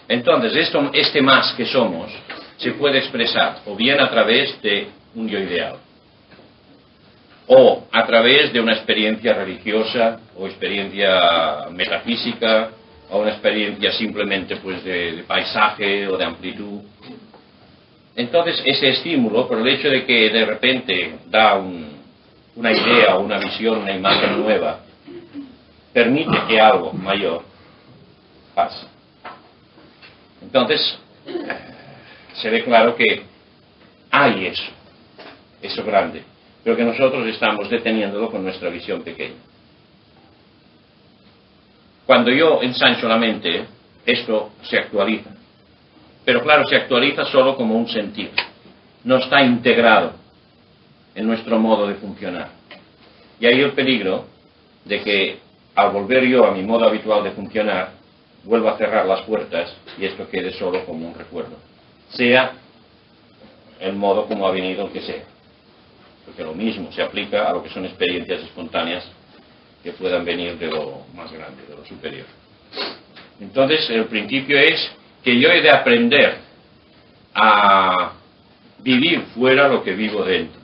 [SPEAKER 2] Entonces, este más que somos se puede expresar o bien a través de un yo ideal, o a través de una experiencia religiosa o experiencia metafísica o una experiencia simplemente pues de paisaje o de amplitud. Entonces ese estímulo, por el hecho de que de repente da una idea o una visión, una imagen nueva, permite que algo mayor pase. Entonces se ve claro que hay eso grande, pero que nosotros estamos deteniéndolo con nuestra visión pequeña. Cuando yo ensancho la mente, esto se actualiza. Pero claro, se actualiza solo como un sentir. No está integrado en nuestro modo de funcionar. Y ahí el peligro de que al volver yo a mi modo habitual de funcionar, vuelva a cerrar las puertas y esto quede solo como un recuerdo. Sea el modo como ha venido que sea. Porque lo mismo se aplica a lo que son experiencias espontáneas que puedan venir de lo más grande, de lo superior. Entonces, el principio es que yo he de aprender a vivir fuera lo que vivo dentro.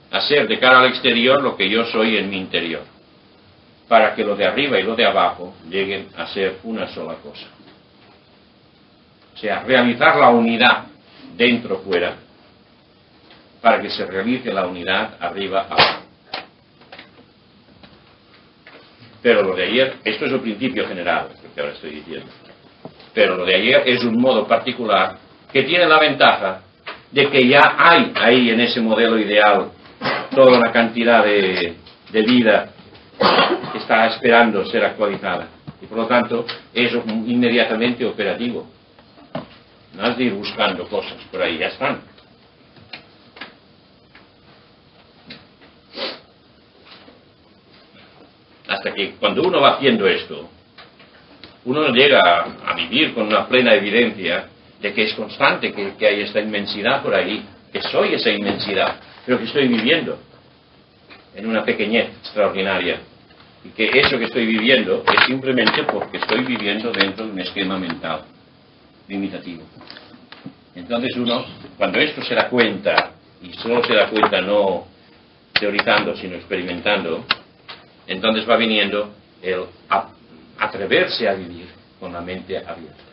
[SPEAKER 2] A ser de cara al exterior lo que yo soy en mi interior. Para que lo de arriba y lo de abajo lleguen a ser una sola cosa. O sea, realizar la unidad dentro-fuera para que se realice la unidad arriba-abajo. Pero lo de ayer, esto es el principio general, lo que ahora estoy diciendo. Pero lo de ayer es un modo particular que tiene la ventaja de que ya hay ahí en ese modelo ideal toda una cantidad de vida que está esperando ser actualizada. Y por lo tanto, es inmediatamente operativo. No has de ir buscando cosas, por ahí ya están. Hasta que cuando uno va haciendo esto, uno llega a vivir con una plena evidencia de que es constante, que hay esta inmensidad por ahí, que soy esa inmensidad, pero que estoy viviendo en una pequeñez extraordinaria. Y que eso que estoy viviendo es simplemente porque estoy viviendo dentro de un esquema mental limitativo. Entonces uno, cuando esto se da cuenta, y solo se da cuenta no teorizando, sino experimentando, entonces va viniendo el atreverse a vivir con la mente abierta.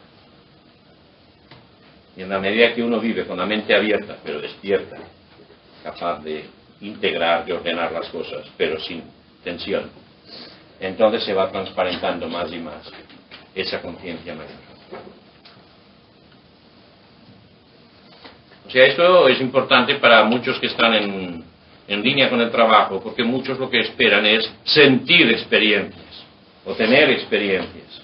[SPEAKER 2] Y en la medida que uno vive con la mente abierta, pero despierta, capaz de integrar, de ordenar las cosas, pero sin tensión, entonces se va transparentando más y más esa conciencia mayor. O sea, esto es importante para muchos que están en línea con el trabajo, porque muchos lo que esperan es sentir experiencias o tener experiencias.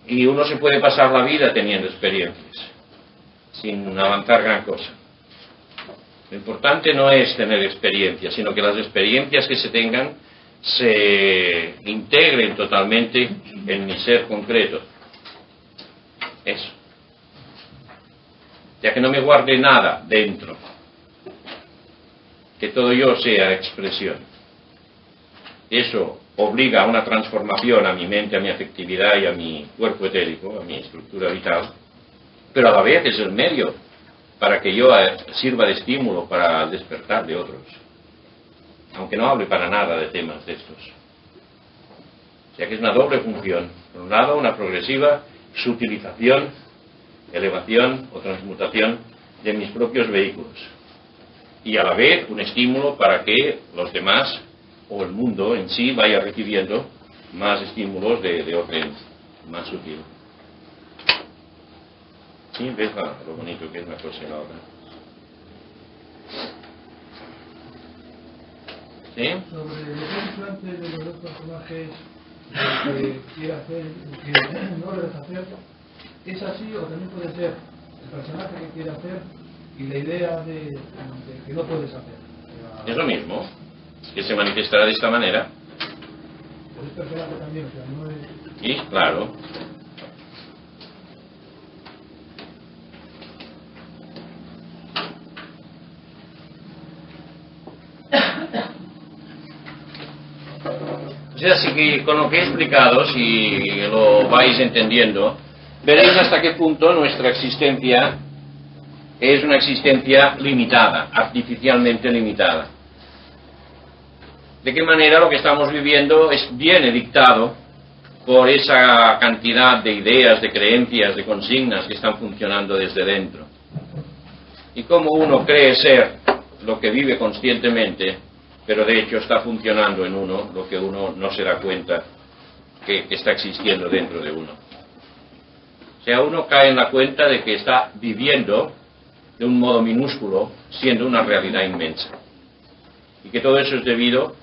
[SPEAKER 2] Y uno se puede pasar la vida teniendo experiencias, sin avanzar gran cosa. Lo importante no es tener experiencias, sino que las experiencias que se tengan se integren totalmente en mi ser concreto. Eso. Ya que no me guarde nada dentro, que todo yo sea expresión. Eso obliga a una transformación a mi mente, a mi afectividad y a mi cuerpo etérico, a mi estructura vital, pero a la vez es el medio para que yo sirva de estímulo para el despertar de otros, aunque no hable para nada de temas de estos. O sea que es una doble función. Por un lado, una progresiva sutilización, elevación o transmutación de mis propios vehículos, y a la vez un estímulo para que los demás o el mundo en sí vaya recibiendo más estímulos de orden más sutil. ¿Sí? ¿Ves lo bonito que es una cosa y la otra? ¿Sí?
[SPEAKER 9] Sobre lo que has dicho antes de los dos personajes, lo que quiere hacer, lo que no debes hacer, ¿es así o también puede ser el personaje que quiere hacer y la idea de que no puedes hacer?
[SPEAKER 2] Es lo mismo, que se manifestará de esta manera.
[SPEAKER 9] Pero es personaje también, o sea, no es...
[SPEAKER 2] Sí, claro. O sea, así que con lo que he explicado, si lo vais entendiendo, veréis hasta qué punto nuestra existencia es una existencia limitada, artificialmente limitada. De qué manera lo que estamos viviendo viene dictado por esa cantidad de ideas, de creencias, de consignas que están funcionando desde dentro. Y cómo uno cree ser lo que vive conscientemente, pero de hecho está funcionando en uno lo que uno no se da cuenta que está existiendo dentro de uno. O sea, uno cae en la cuenta de que está viviendo de un modo minúsculo, siendo una realidad inmensa. Y que todo eso es debido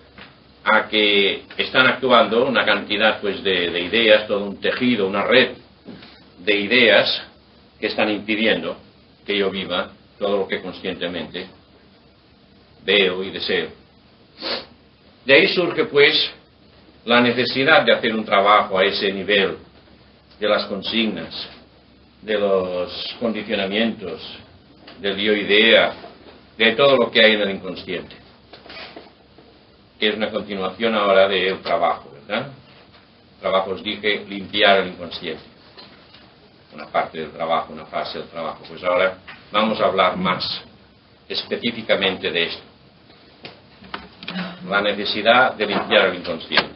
[SPEAKER 2] a que están actuando una cantidad pues de ideas, todo un tejido, una red de ideas que están impidiendo que yo viva todo lo que conscientemente veo y deseo. De ahí surge pues la necesidad de hacer un trabajo a ese nivel de las consignas, de los condicionamientos, del yo-idea, de todo lo que hay en el inconsciente, que es una continuación ahora del trabajo, ¿verdad? El trabajo, os dije, limpiar el inconsciente, una parte del trabajo, una fase del trabajo. Pues ahora vamos a hablar más específicamente de esto, la necesidad de limpiar el inconsciente.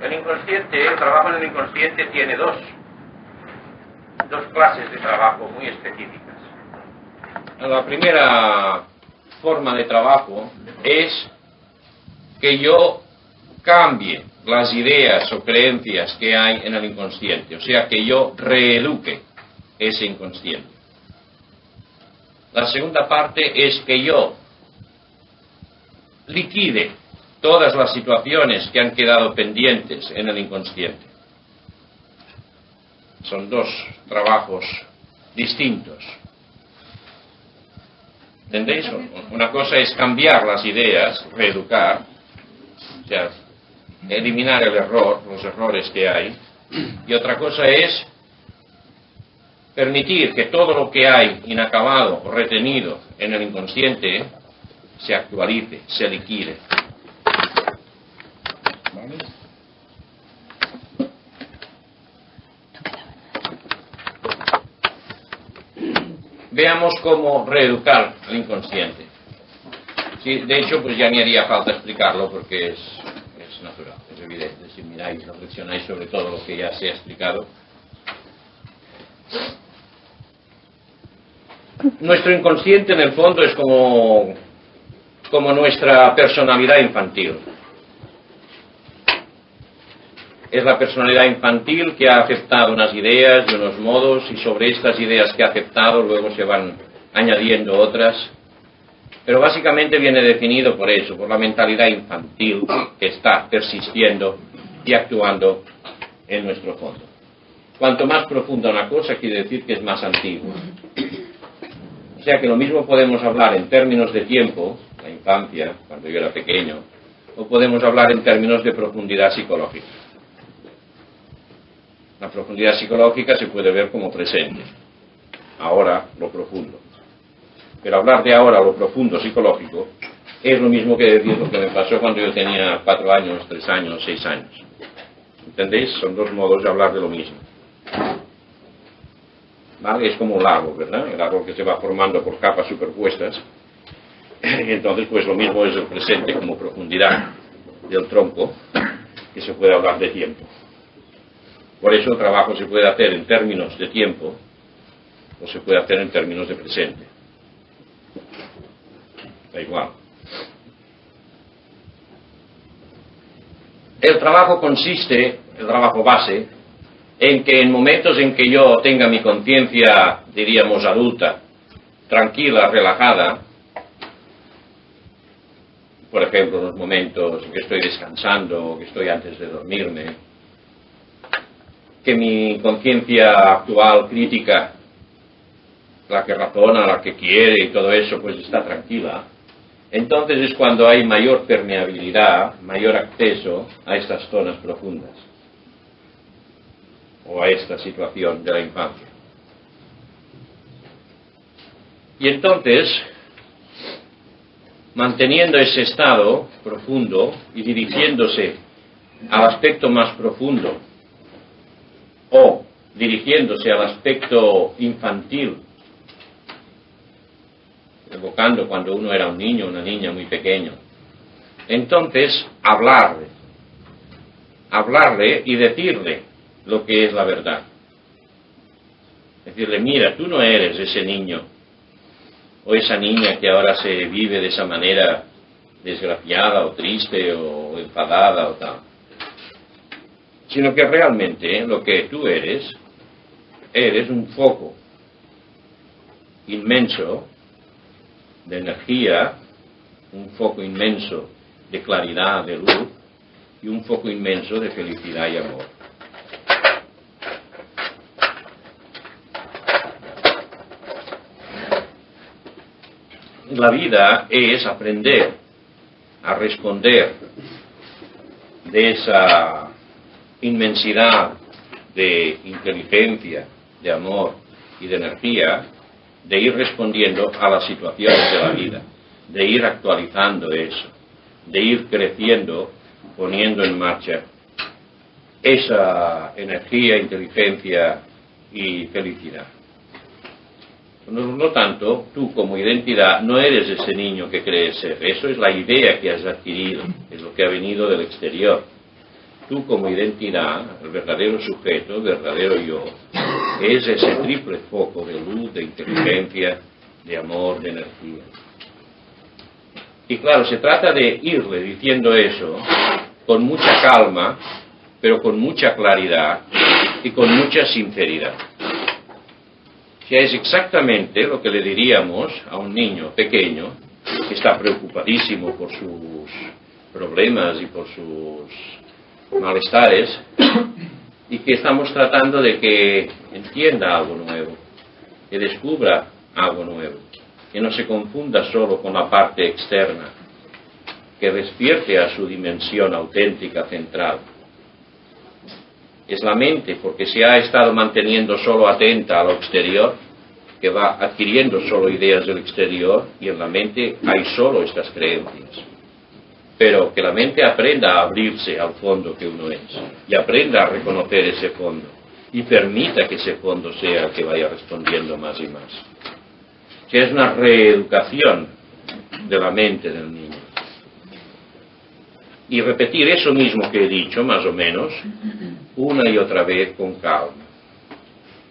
[SPEAKER 2] El inconsciente, el trabajo en el inconsciente tiene dos clases de trabajo muy específicas. La primera forma de trabajo es que yo cambie las ideas o creencias que hay en el inconsciente, o sea, que yo reeduque ese inconsciente. La segunda parte es que yo liquide todas las situaciones que han quedado pendientes en el inconsciente. Son dos trabajos distintos. ¿Entendéis? Una cosa es cambiar las ideas, reeducar, o sea, eliminar el error, los errores que hay, y otra cosa es permitir que todo lo que hay inacabado o retenido en el inconsciente se actualice, se liquide. ¿Vale? Veamos cómo reeducar al inconsciente. Sí, de hecho, pues ya ni haría falta explicarlo porque es natural, es evidente. Si miráis, reflexionáis sobre todo lo que ya se ha explicado. Nuestro inconsciente en el fondo es como nuestra personalidad infantil. Es la personalidad infantil que ha aceptado unas ideas y unos modos, y sobre estas ideas que ha aceptado luego se van añadiendo otras. Pero básicamente viene definido por eso, por la mentalidad infantil que está persistiendo y actuando en nuestro fondo. Cuanto más profunda una cosa, quiere decir que es más antigua. O sea que lo mismo podemos hablar en términos de tiempo, la infancia, cuando yo era pequeño, o podemos hablar en términos de profundidad psicológica. La profundidad psicológica se puede ver como presente, ahora lo profundo. Pero hablar de ahora lo profundo psicológico es lo mismo que decir lo que me pasó cuando yo tenía 4 años, 3 años, 6 años. ¿Entendéis? Son dos modos de hablar de lo mismo. ¿Vale? Es como un árbol, ¿verdad? El árbol que se va formando por capas superpuestas. Y entonces, pues lo mismo es el presente como profundidad del tronco, que se puede hablar de tiempo. Por eso el trabajo se puede hacer en términos de tiempo o se puede hacer en términos de presente. Da igual. El trabajo consiste, el trabajo base, en que en momentos en que yo tenga mi conciencia, diríamos, adulta, tranquila, relajada, por ejemplo, en los momentos en que estoy descansando, que estoy antes de dormirme, que mi conciencia actual, crítica, la que razona, la que quiere y todo eso, pues está tranquila, entonces es cuando hay mayor permeabilidad, mayor acceso a estas zonas profundas o a esta situación de la infancia. Y entonces, manteniendo ese estado profundo y dirigiéndose al aspecto más profundo o dirigiéndose al aspecto infantil, evocando cuando uno era un niño o una niña muy pequeño, entonces hablarle y decirle lo que es la verdad. Decirle, mira, tú no eres ese niño o esa niña que ahora se vive de esa manera desgraciada o triste o enfadada o tal, sino que realmente lo que tú eres un foco inmenso de energía, un foco inmenso de claridad, de luz y un foco inmenso de felicidad y amor. La vida es aprender a responder de esa inmensidad de inteligencia, de amor y de energía, de ir respondiendo a las situaciones de la vida, de ir actualizando eso, de ir creciendo, poniendo en marcha esa energía, inteligencia y felicidad. Por lo tanto, tú como identidad no eres ese niño que crees ser, eso es la idea que has adquirido, es lo que ha venido del exterior. Tú como identidad, el verdadero sujeto, el verdadero yo, es ese triple foco de luz, de inteligencia, de amor, de energía. Y claro, se trata de irle diciendo eso con mucha calma, pero con mucha claridad y con mucha sinceridad. que es exactamente lo que le diríamos a un niño pequeño que está preocupadísimo por sus problemas y por sus malestares y que estamos tratando de que entienda algo nuevo, que descubra algo nuevo, que no se confunda solo con la parte externa, que despierte a su dimensión auténtica central. Es la mente, porque se ha estado manteniendo solo atenta a lo exterior, que va adquiriendo solo ideas del exterior, y en la mente hay solo estas creencias. Pero que la mente aprenda a abrirse al fondo que uno es, y aprenda a reconocer ese fondo, y permita que ese fondo sea el que vaya respondiendo más y más. Que es una reeducación de la mente del niño. Y repetir eso mismo que he dicho, más o menos, una y otra vez con calma.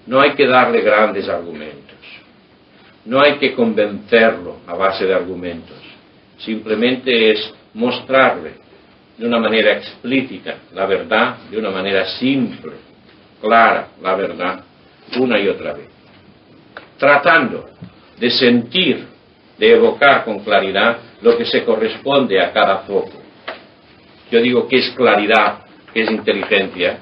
[SPEAKER 2] No hay que darle grandes argumentos. No hay que convencerlo a base de argumentos. Simplemente es mostrarle de una manera explícita la verdad, de una manera simple, clara, la verdad, una y otra vez. Tratando de sentir, de evocar con claridad lo que se corresponde a cada foco. Yo digo que es claridad, que es inteligencia,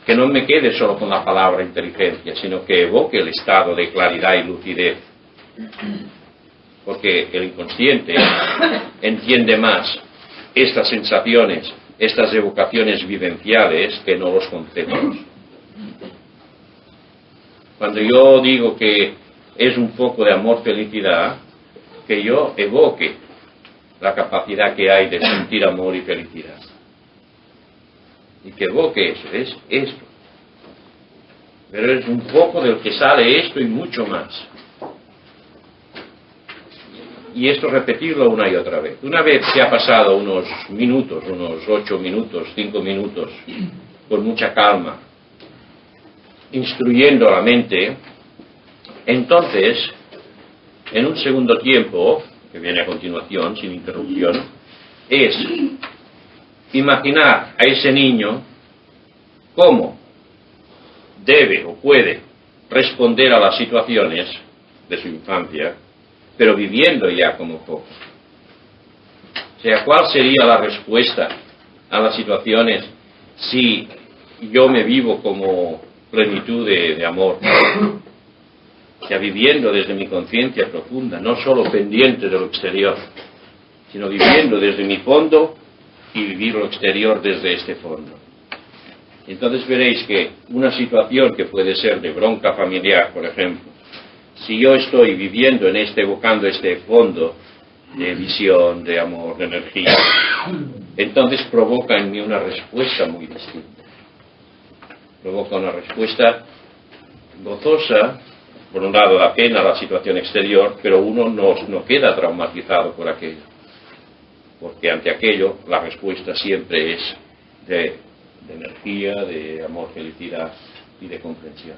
[SPEAKER 2] que no me quede solo con la palabra inteligencia, sino que evoque el estado de claridad y lucidez. Porque el inconsciente entiende más estas sensaciones, estas evocaciones vivenciales que no los conceptos. Cuando yo digo que es un foco de amor-felicidad, que yo evoque la capacidad que hay de sentir amor y felicidad. Y que evoque eso, es esto. Pero es un foco del que sale esto y mucho más. Y esto repetirlo una y otra vez. Una vez que ha pasado unos minutos, unos 8 minutos, 5 minutos, con mucha calma, instruyendo a la mente, entonces, en un segundo tiempo, que viene a continuación, sin interrupción, es imaginar a ese niño cómo debe o puede responder a las situaciones de su infancia, pero viviendo ya como foco. O sea, ¿cuál sería la respuesta a las situaciones si yo me vivo como plenitud de amor? O sea, viviendo desde mi conciencia profunda, no solo pendiente de lo exterior, sino viviendo desde mi fondo y vivir lo exterior desde este fondo. Entonces veréis que una situación que puede ser de bronca familiar, por ejemplo, si yo estoy viviendo en evocando este fondo de visión, de amor, de energía, entonces provoca en mí una respuesta muy distinta. Provoca una respuesta gozosa. Por un lado da pena la situación exterior, pero uno no queda traumatizado por aquello. Porque ante aquello la respuesta siempre es de energía, de amor, felicidad y de comprensión.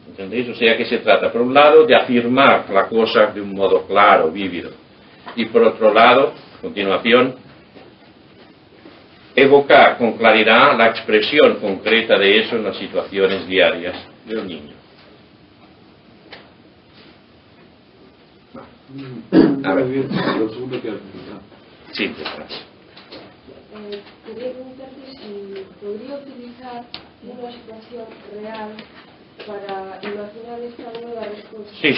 [SPEAKER 2] ¿Entendéis? O sea que se trata, por un lado, de afirmar la cosa de un modo claro, vívido. Y por otro lado, a continuación, evocar con claridad la expresión concreta de eso en las situaciones diarias del niño. A ver.
[SPEAKER 7] Lo segundo que has preguntado.
[SPEAKER 2] Sí, detrás.
[SPEAKER 4] Quería preguntarte si podría utilizar una situación real para imaginar esta nueva respuesta.
[SPEAKER 2] Sí.
[SPEAKER 7] Es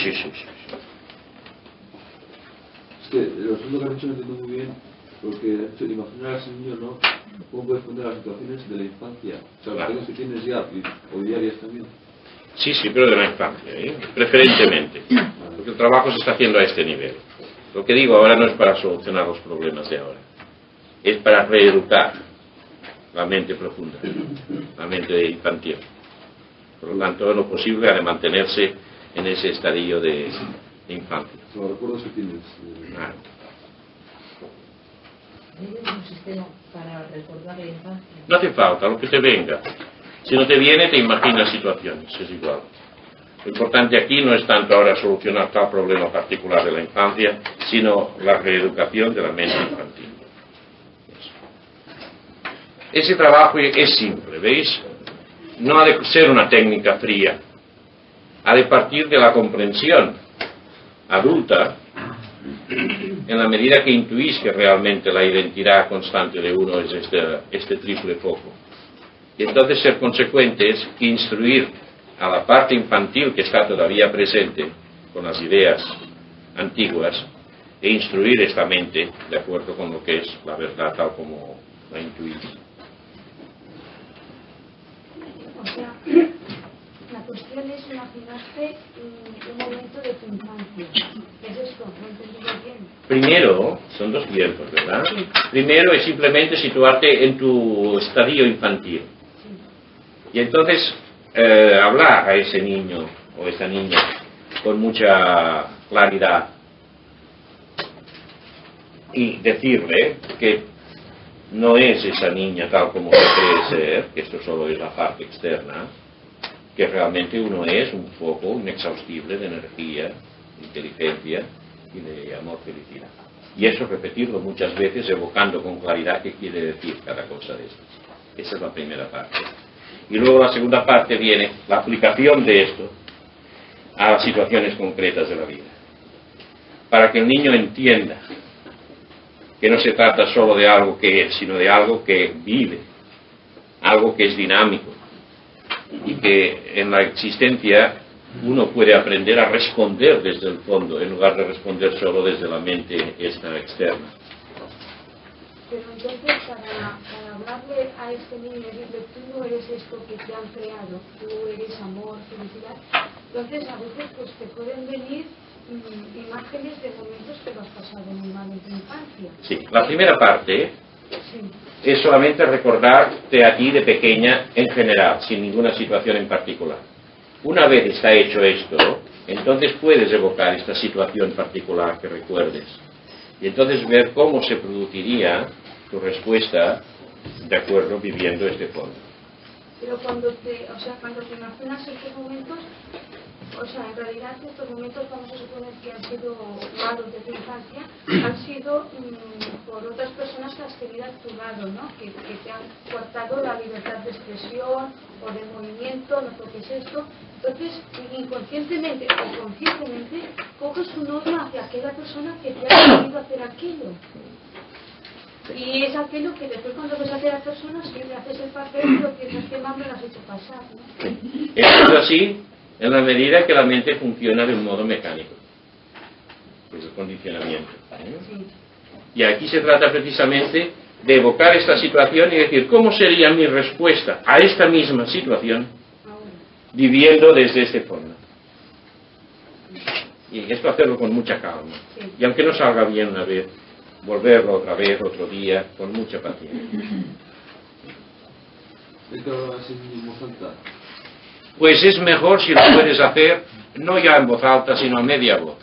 [SPEAKER 7] que lo segundo que has dicho no entiendo muy bien, porque has dicho imaginar a ese niño, ¿no? ¿Cómo puedes responder a las situaciones de la infancia? O sea, las cosas que tienes ya, o diarias también.
[SPEAKER 2] Sí, pero de la infancia, preferentemente. Porque el trabajo se está haciendo a este nivel. Lo que digo ahora no es para solucionar los problemas de ahora. Es para reeducar la mente profunda, la mente infantil. Por lo tanto, lo posible ha de mantenerse en ese estadio de infancia.
[SPEAKER 7] Los recuerdos que tienes.
[SPEAKER 14] ¿Tienes un sistema para recordar la infancia?
[SPEAKER 2] No te falta, lo que te venga. Si no te viene, te imaginas situaciones, es igual. Lo importante aquí no es tanto ahora solucionar tal problema particular de la infancia, sino la reeducación de la mente infantil. Ese trabajo es simple, ¿veis? No ha de ser una técnica fría, ha de partir de la comprensión adulta, en la medida que intuís que realmente la identidad constante de uno es este triple foco. Y entonces ser consecuentes, instruir a la parte infantil que está todavía presente con las ideas antiguas, e instruir esta mente de acuerdo con lo que es la verdad tal como la intuís.
[SPEAKER 4] O sea, la cuestión es imaginarte un momento de tu infancia. ¿Qué es esto? ¿No he entendido bien?
[SPEAKER 2] Primero, son dos tiempos, ¿verdad? Sí. Primero es simplemente situarte en tu estadio infantil. Sí. Y entonces hablar a ese niño o esa niña con mucha claridad y decirle que no es esa niña tal como se cree ser, que esto solo es la parte externa, que realmente uno es un foco inexhaustible de energía, inteligencia y de amor, felicidad. Y eso repetirlo muchas veces, evocando con claridad qué quiere decir cada cosa de esto. Esa es la primera parte. Y luego la segunda parte viene la aplicación de esto a las situaciones concretas de la vida. Para que el niño entienda que no se trata solo de algo que es, sino de algo que vive, algo que es dinámico, y que en la existencia uno puede aprender a responder desde el fondo, en lugar de responder solo desde la mente esta externa.
[SPEAKER 4] Pero entonces, para hablarle a este niño y decirle, tú no eres esto que te han creado, tú eres amor, felicidad, entonces a veces pues te pueden venir imágenes de momentos que lo has pasado muy mal en tu infancia.
[SPEAKER 2] Sí, la primera parte es solamente recordarte a ti de pequeña en general, sin ninguna situación en particular. Una vez está hecho esto, entonces puedes evocar esta situación particular que recuerdes. Y entonces ver cómo se produciría tu respuesta de acuerdo viviendo este fondo.
[SPEAKER 4] Pero cuando te imaginas estos momentos, o sea, en realidad estos momentos vamos a suponer que han sido malos de tu infancia, han sido por otras personas que has tenido a tu lado, ¿no? Que te han cortado la libertad de expresión o de movimiento, no toques esto. Entonces, inconscientemente o conscientemente, coges un odio hacia aquella persona que te ha querido hacer aquello. Y es aquello que después cuando ves a aquella persona, si le haces el papel, lo piensas que más me lo has hecho pasar, ¿no?
[SPEAKER 2] Esto es así en la medida que la mente funciona de un modo mecánico. Es el condicionamiento. Sí. Y aquí se trata precisamente de evocar esta situación y decir, ¿cómo sería mi respuesta a esta misma situación viviendo desde este fondo? Y esto hacerlo con mucha calma. Sí. Y aunque no salga bien una vez, volverlo otra vez, otro día, con mucha paciencia.
[SPEAKER 1] ¿Esto es en voz alta?
[SPEAKER 2] Pues es mejor si lo puedes hacer, no ya en voz alta, sino a media voz.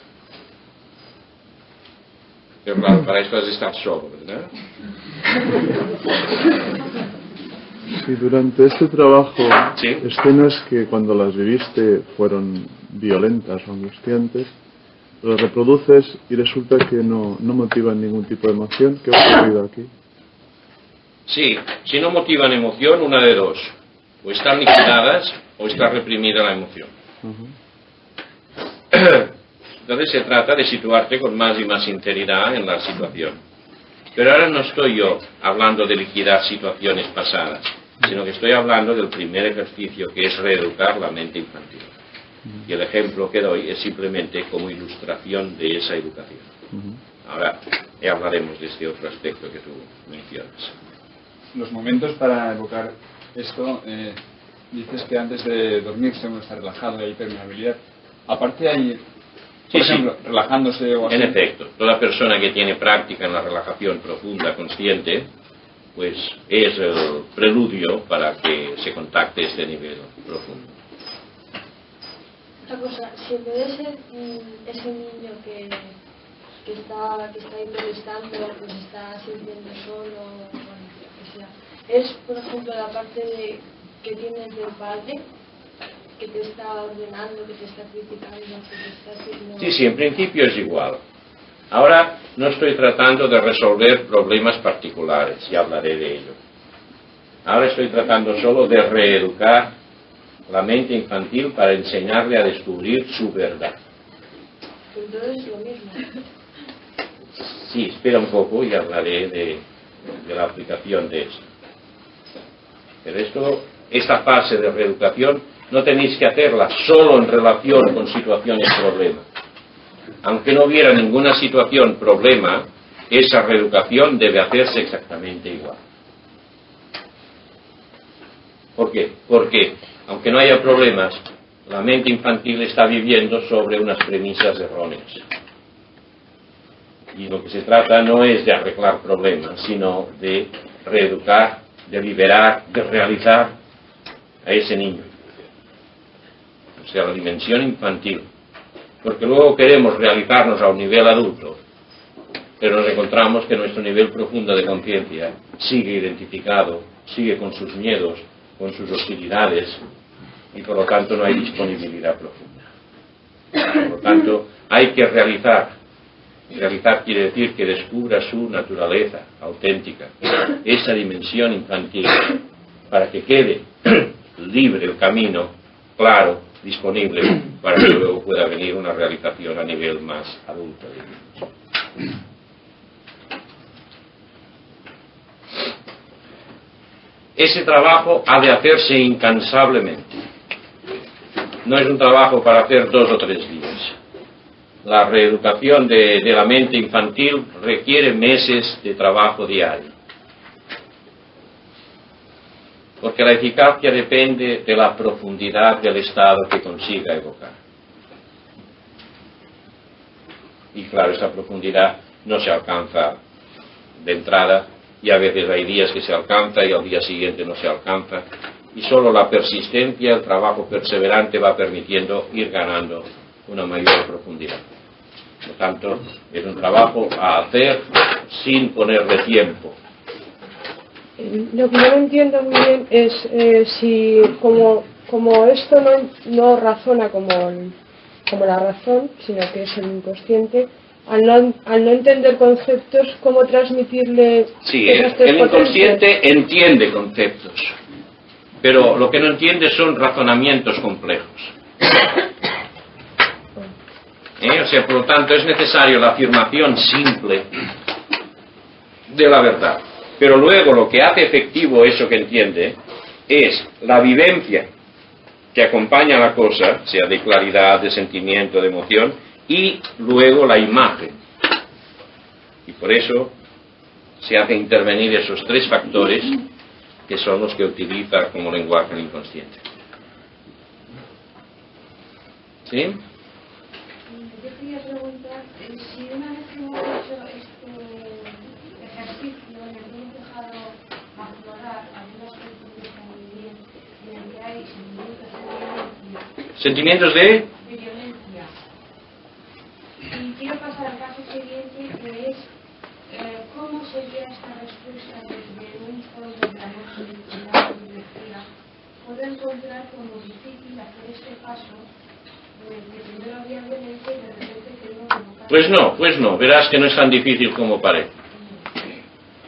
[SPEAKER 2] Pero claro, para esto has de estar solo, ¿verdad?
[SPEAKER 1] Sí, durante este trabajo,
[SPEAKER 2] ¿sí?
[SPEAKER 1] Escenas que cuando las viviste fueron violentas o angustiantes, lo reproduces y resulta que no motivan ningún tipo de emoción. ¿Qué ha ocurrido aquí?
[SPEAKER 2] Sí, si no motivan emoción, una de dos. O están liquidadas o está reprimida la emoción. Entonces se trata de situarte con más y más sinceridad en la situación. Pero ahora no estoy yo hablando de liquidar situaciones pasadas, sino que estoy hablando del primer ejercicio, que es reeducar la mente infantil. Y el ejemplo que doy es simplemente como ilustración de esa educación. Ahora hablaremos de este otro aspecto que tú mencionas.
[SPEAKER 12] Los momentos para evocar esto, dices que antes de dormirse uno está relajado, hay permeabilidad. Aparte hay, por ejemplo, relajándose o así.
[SPEAKER 2] En efecto, toda persona que tiene práctica en la relajación profunda, consciente, pues es el preludio para que se contacte este nivel profundo.
[SPEAKER 4] Otra cosa, si en vez de ser ese niño que está ahí molestando, que se está sintiendo solo, bueno, que sea, es, por ejemplo, la parte que tienes del padre, que te está ordenando, que te está criticando, que te está haciendo...
[SPEAKER 2] Sí, en principio es igual. Ahora no estoy tratando de resolver problemas particulares, y hablaré de ello. Ahora estoy tratando solo de reeducar la mente infantil para enseñarle a descubrir su verdad.
[SPEAKER 4] Entonces es lo mismo.
[SPEAKER 2] Sí, espera un poco y hablaré de la aplicación de esto. Pero esta fase de reeducación no tenéis que hacerla solo en relación con situaciones problema. Aunque no hubiera ninguna situación problema, esa reeducación debe hacerse exactamente igual. ¿Por qué? Porque, aunque no haya problemas, la mente infantil está viviendo sobre unas premisas erróneas. Y lo que se trata no es de arreglar problemas, sino de reeducar, de liberar, de realizar a ese niño. O sea, la dimensión infantil. Porque luego queremos realizarnos a un nivel adulto, pero nos encontramos que nuestro nivel profundo de conciencia sigue identificado, sigue con sus miedos, con sus hostilidades, y por lo tanto no hay disponibilidad profunda. Por lo tanto, hay que realizar. Realizar quiere decir que descubra su naturaleza auténtica, esa dimensión infantil, para que quede libre el camino, claro, disponible, para que luego pueda venir una realización a nivel más adulto. Ese trabajo ha de hacerse incansablemente. No es un trabajo para hacer 2 o 3 días. La reeducación de la mente infantil requiere meses de trabajo diario. Porque la eficacia depende de la profundidad del estado que consiga evocar. Y claro, esa profundidad no se alcanza de entrada, y a veces hay días que se alcanza y al día siguiente no se alcanza. Y solo la persistencia, el trabajo perseverante va permitiendo ir ganando una mayor profundidad. Por lo tanto, es un trabajo a hacer sin ponerle tiempo.
[SPEAKER 15] Lo que yo no entiendo muy bien es si como esto no razona como la razón, sino que es el inconsciente, al no entender conceptos, ¿cómo transmitirle?
[SPEAKER 2] Sí, el inconsciente entiende conceptos, pero lo que no entiende son razonamientos complejos. O sea, por lo tanto, es necesario la afirmación simple de la verdad. Pero luego lo que hace efectivo eso que entiende es la vivencia que acompaña a la cosa, sea de claridad, de sentimiento, de emoción, y luego la imagen. Y por eso se hace intervenir esos 3 factores que son los que utiliza como lenguaje el inconsciente. ¿Sí?
[SPEAKER 4] Yo quería preguntar si una vez que hemos hecho este ejercicio en el que hemos dejado aflorar algunas cuestiones muy bien, en el que hay sentimientos de violencia.
[SPEAKER 2] ¿Sentimientos de?
[SPEAKER 4] De violencia. Y quiero pasar al caso siguiente, que es cómo sería esta respuesta desde un fondo de amor, felicidad y energía. Puedo encontrar como difícil hacer este paso.
[SPEAKER 2] Pues no, verás que no es tan difícil como parece.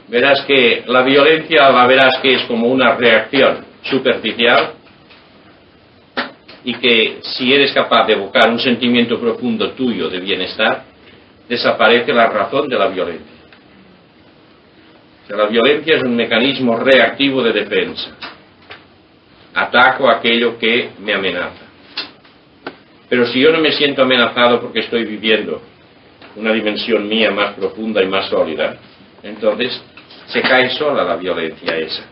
[SPEAKER 2] Verás que la violencia la verás que es como una reacción superficial y que si eres capaz de evocar un sentimiento profundo tuyo de bienestar, desaparece la razón de la violencia. O sea, la violencia es un mecanismo reactivo de defensa. Ataco aquello que me amenaza. Pero si yo no me siento amenazado porque estoy viviendo una dimensión mía más profunda y más sólida, entonces se cae sola la violencia esa.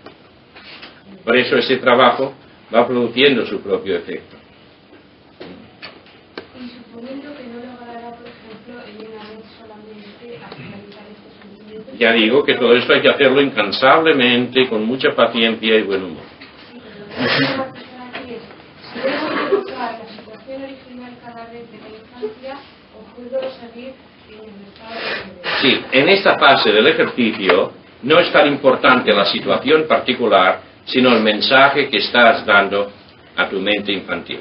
[SPEAKER 2] Por eso ese trabajo va produciendo su propio efecto.
[SPEAKER 4] Y suponiendo que no logrará, por ejemplo, en una vez solamente actualizar estos sentimientos.
[SPEAKER 2] Ya digo que todo esto hay que hacerlo incansablemente, con mucha paciencia y buen humor. Sí, en esta fase del ejercicio no es tan importante la situación particular, sino el mensaje que estás dando a tu mente infantil.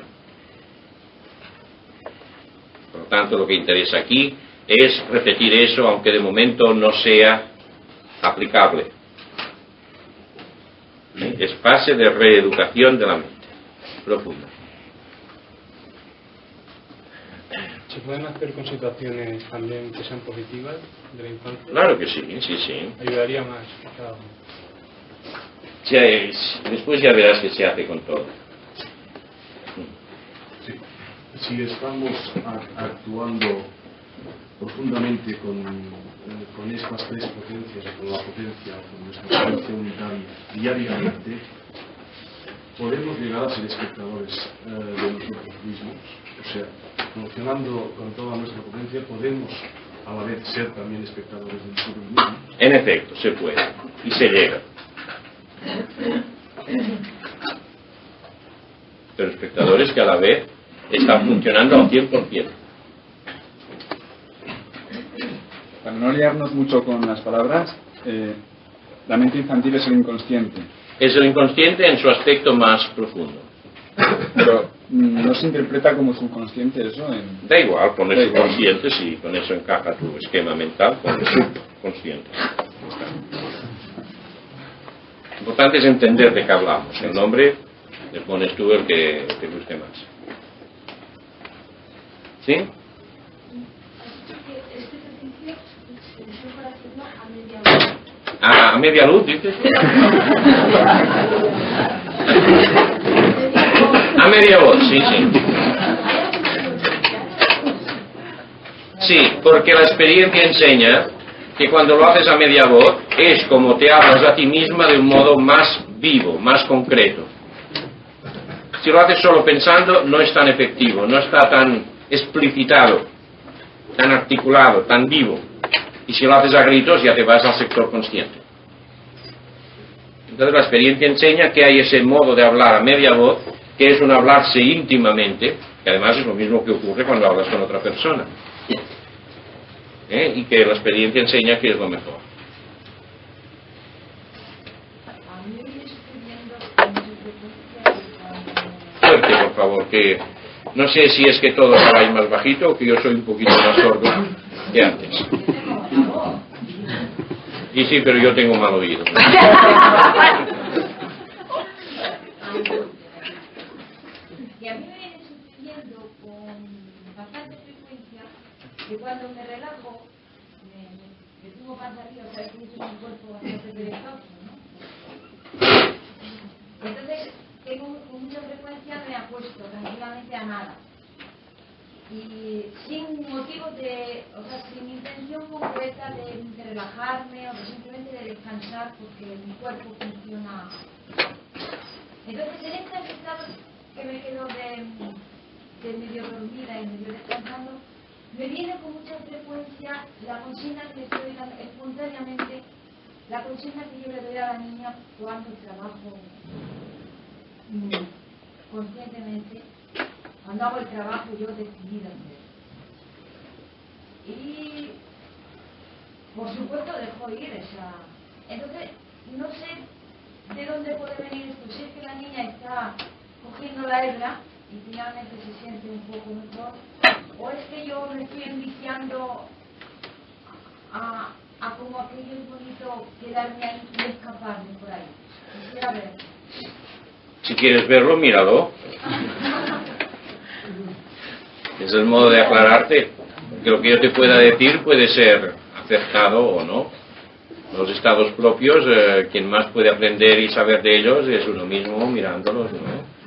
[SPEAKER 2] Por lo tanto, lo que interesa aquí es repetir eso, aunque de momento no sea aplicable. Es fase de reeducación de la mente. profunda.
[SPEAKER 3] ¿Se pueden hacer con situaciones también que sean positivas de la infancia?
[SPEAKER 2] Claro que sí, sí, sí.
[SPEAKER 3] Ayudaría más a cada uno.
[SPEAKER 2] Después ya verás que se hace con todo.
[SPEAKER 7] Sí. Si estamos actuando profundamente con estas tres potencias, con la potencia, con nuestra potencia unitaria diariamente, podemos llegar a ser espectadores de nosotros mismos. O sea, funcionando con toda nuestra potencia, podemos a la vez ser también espectadores de nosotros mismos.
[SPEAKER 2] En efecto, se puede y se llega. Pero espectadores que a la vez están funcionando al 100%.
[SPEAKER 12] Para no liarnos mucho con las palabras, la mente infantil es el inconsciente.
[SPEAKER 2] Es el inconsciente en su aspecto más profundo.
[SPEAKER 12] Pero no se interpreta como subconsciente eso.
[SPEAKER 2] Da igual, poner subconsciente, si con eso encaja tu esquema mental, poner subconsciente. Lo importante es entender de qué hablamos. El nombre le pones tú el que te guste más. ¿Sí? ¿A media luz, dices? A media voz, sí, sí. Sí, porque la experiencia enseña que cuando lo haces a media voz es como te hablas a ti misma de un modo más vivo, más concreto. Si lo haces solo pensando no es tan efectivo, no está tan explicitado, tan articulado, tan vivo. Y si lo haces a gritos ya te vas al sector consciente. Entonces la experiencia enseña que hay ese modo de hablar a media voz, que es un hablarse íntimamente, que además es lo mismo que ocurre cuando hablas con otra persona. Y que la experiencia enseña que es lo mejor. Fuerte, por favor, que no sé si es que todos habláis más bajito o que yo soy un poquito más sordo que antes. Y sí, pero yo tengo mal oído.
[SPEAKER 4] Y a mí me viene sucediendo con bastante frecuencia que cuando me relajo, me pongo más arriba, o sea, que es un cuerpo bastante perezoso, ¿no? Entonces, con mucha frecuencia me acuesto tranquilamente a nada. Y sin motivo o sea, sin intención concreta de relajarme o simplemente de descansar porque mi cuerpo funciona. Entonces, en este estado que me quedo de medio dormida y medio descansando, me viene con mucha frecuencia la consigna que le estoy dando espontáneamente, la consigna que yo le doy a la niña cuando trabajo conscientemente, cuando hago el trabajo yo decididamente. Y por supuesto dejo ir esa. Entonces, no sé de dónde puede venir esto. Si es que la niña está cogiendo la hebra y finalmente se siente un poco mejor, o es que yo me estoy enviciando a como aquello es bonito quedarme ahí y escaparme por ahí. Quisiera ver.
[SPEAKER 2] Si quieres verlo, míralo. Es el modo de aclararte. Que lo que yo te pueda decir puede ser acertado o no. Los estados propios, quien más puede aprender y saber de ellos es uno mismo mirándolos, ¿no?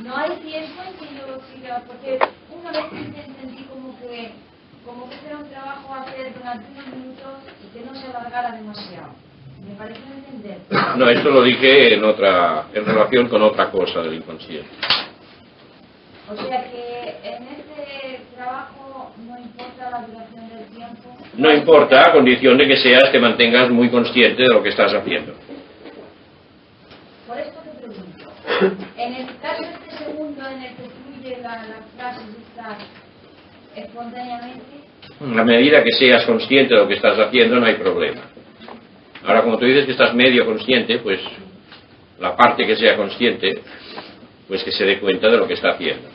[SPEAKER 4] No hay tiempo en que yo siga, porque una vez entendí como que era un trabajo a hacer durante unos minutos y que no se alargara demasiado. Me pareció entender.
[SPEAKER 2] No, esto lo dije en relación con otra cosa del inconsciente.
[SPEAKER 4] O sea que en este trabajo no importa la duración del tiempo.
[SPEAKER 2] No importa, a condición de que te mantengas muy consciente de lo que estás haciendo.
[SPEAKER 4] Por esto te pregunto, en el caso de este segundo en el que fluye la frase estas espontáneamente.
[SPEAKER 2] A medida que seas consciente de lo que estás haciendo no hay problema. Ahora, como tú dices que estás medio consciente, pues la parte que sea consciente, pues que se dé cuenta de lo que está haciendo.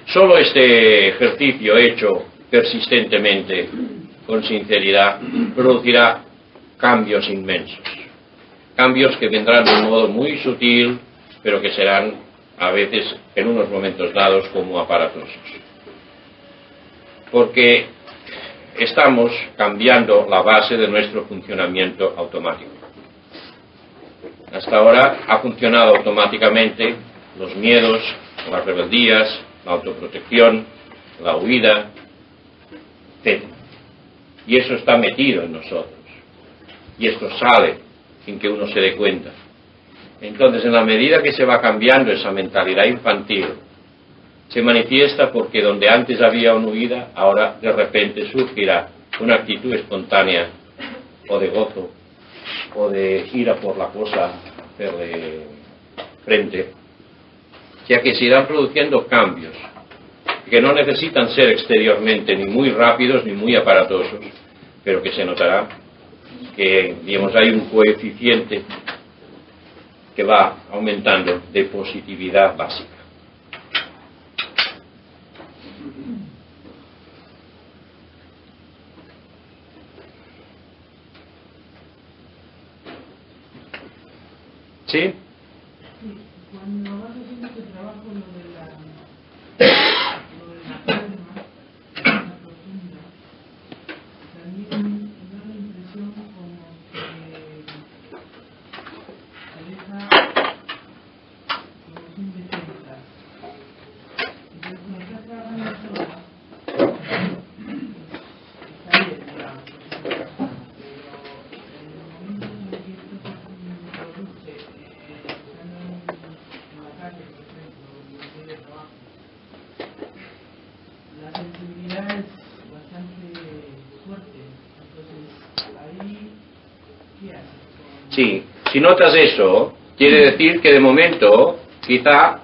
[SPEAKER 2] Solo este ejercicio hecho persistentemente con sinceridad, producirá cambios inmensos. Cambios que vendrán de un modo muy sutil, pero que serán a veces, en unos momentos dados, como aparatosos. Porque estamos cambiando la base de nuestro funcionamiento automático. Hasta ahora ha funcionado automáticamente los miedos, las rebeldías, la autoprotección, la huida, etc. Y eso está metido en nosotros. Y esto sale sin que uno se dé cuenta. Entonces, en la medida que se va cambiando esa mentalidad infantil, se manifiesta porque donde antes había una huida, ahora de repente surgirá una actitud espontánea o de gozo o de ir a por la cosa, hacerle frente, ya que se irán produciendo cambios que no necesitan ser exteriormente ni muy rápidos ni muy aparatosos, pero que se notará que, digamos, hay un coeficiente que va aumentando de positividad básica. ¿Sí?
[SPEAKER 16] Cuando vas haciendo tu trabajo, lo de la calma, la profunda, también da la impresión como que se deja como sin defensa. Entonces, cuando estás trabajando sola, está bien, digamos, pero en el momento en el que esto se produce, estando en la calle, por ejemplo, en el medio de trabajo, la sensibilidad es bastante fuerte. Entonces, ahí, ¿qué haces?
[SPEAKER 2] Sí, si notas eso, quiere decir que de momento quizá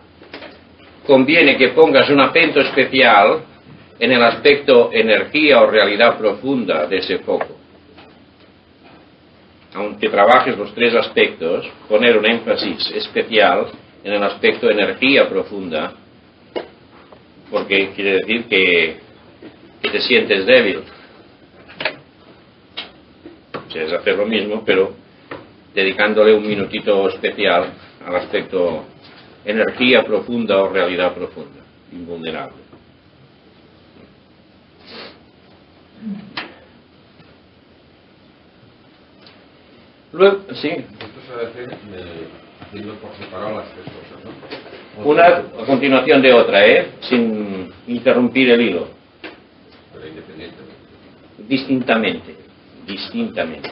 [SPEAKER 2] conviene que pongas un acento especial en el aspecto energía o realidad profunda de ese foco. Aunque trabajes los tres aspectos, poner un énfasis especial en el aspecto energía profunda, porque quiere decir que te sientes débil. O sea, es hacer lo mismo, pero dedicándole un minutito especial al aspecto energía profunda o realidad profunda, invulnerable. Luego, sí.
[SPEAKER 17] Esto se hace haciendo por separado las tres cosas, ¿no?
[SPEAKER 2] Una a continuación de otra, sin interrumpir el hilo.
[SPEAKER 17] Pero independientemente.
[SPEAKER 2] Distintamente.